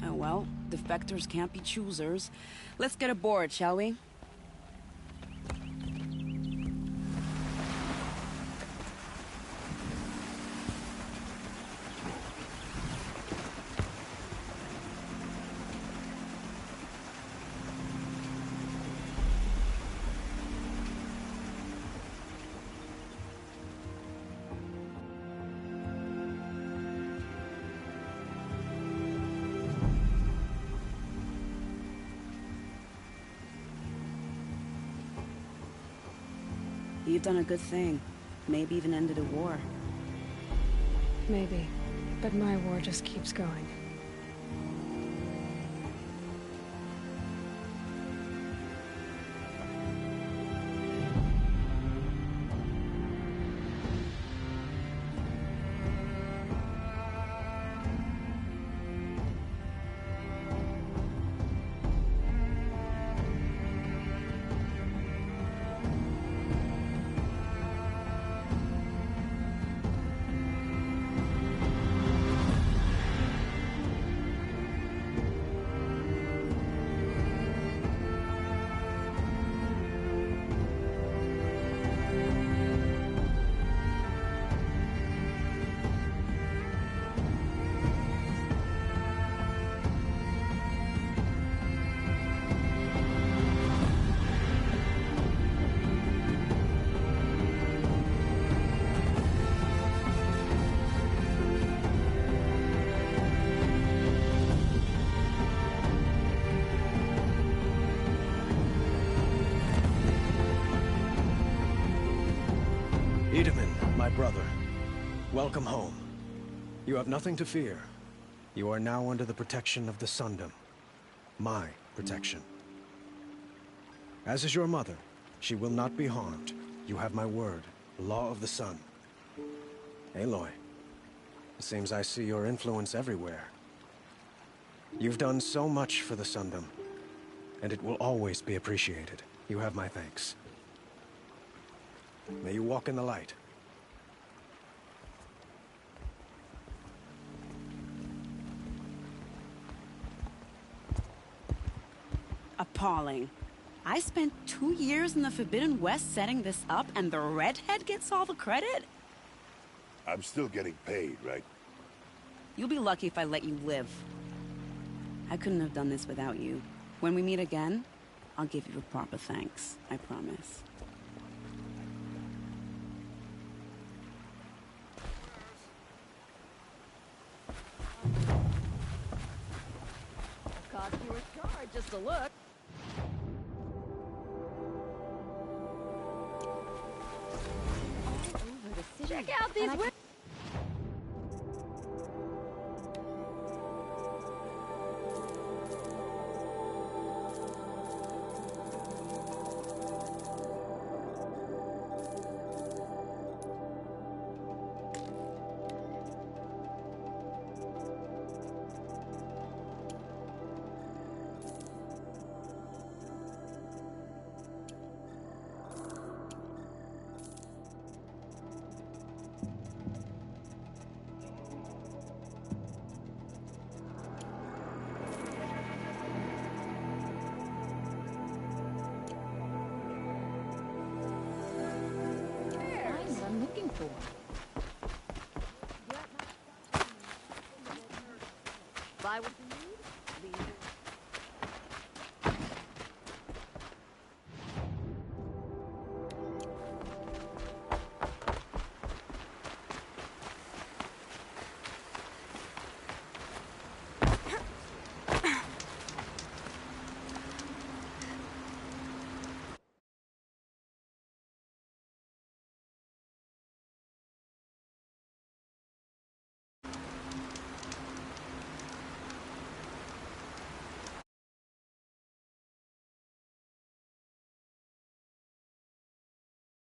Speaker 18: Oh well, defectors can't be choosers. Let's get aboard, shall we? You've done a good thing. Maybe even ended a war.
Speaker 2: Maybe. But my war just keeps going.
Speaker 11: My brother, welcome home. You have nothing to fear. You are now under the protection of the Sundom. My protection. As is your mother, she will not be harmed. You have my word, law of the sun. Aloy, it seems I see your influence everywhere. You've done so much for the Sundom, and it will always be appreciated. You have my thanks. May you walk in the light.
Speaker 18: Appalling. I spent 2 years in the Forbidden West setting this up, and the redhead gets all the credit?
Speaker 4: I'm still getting paid, right?
Speaker 18: You'll be lucky if I let you live. I couldn't have done this without you. When we meet again, I'll give you a proper thanks. I promise.
Speaker 6: Cost you a charge just to look. Check out these windows. Buy what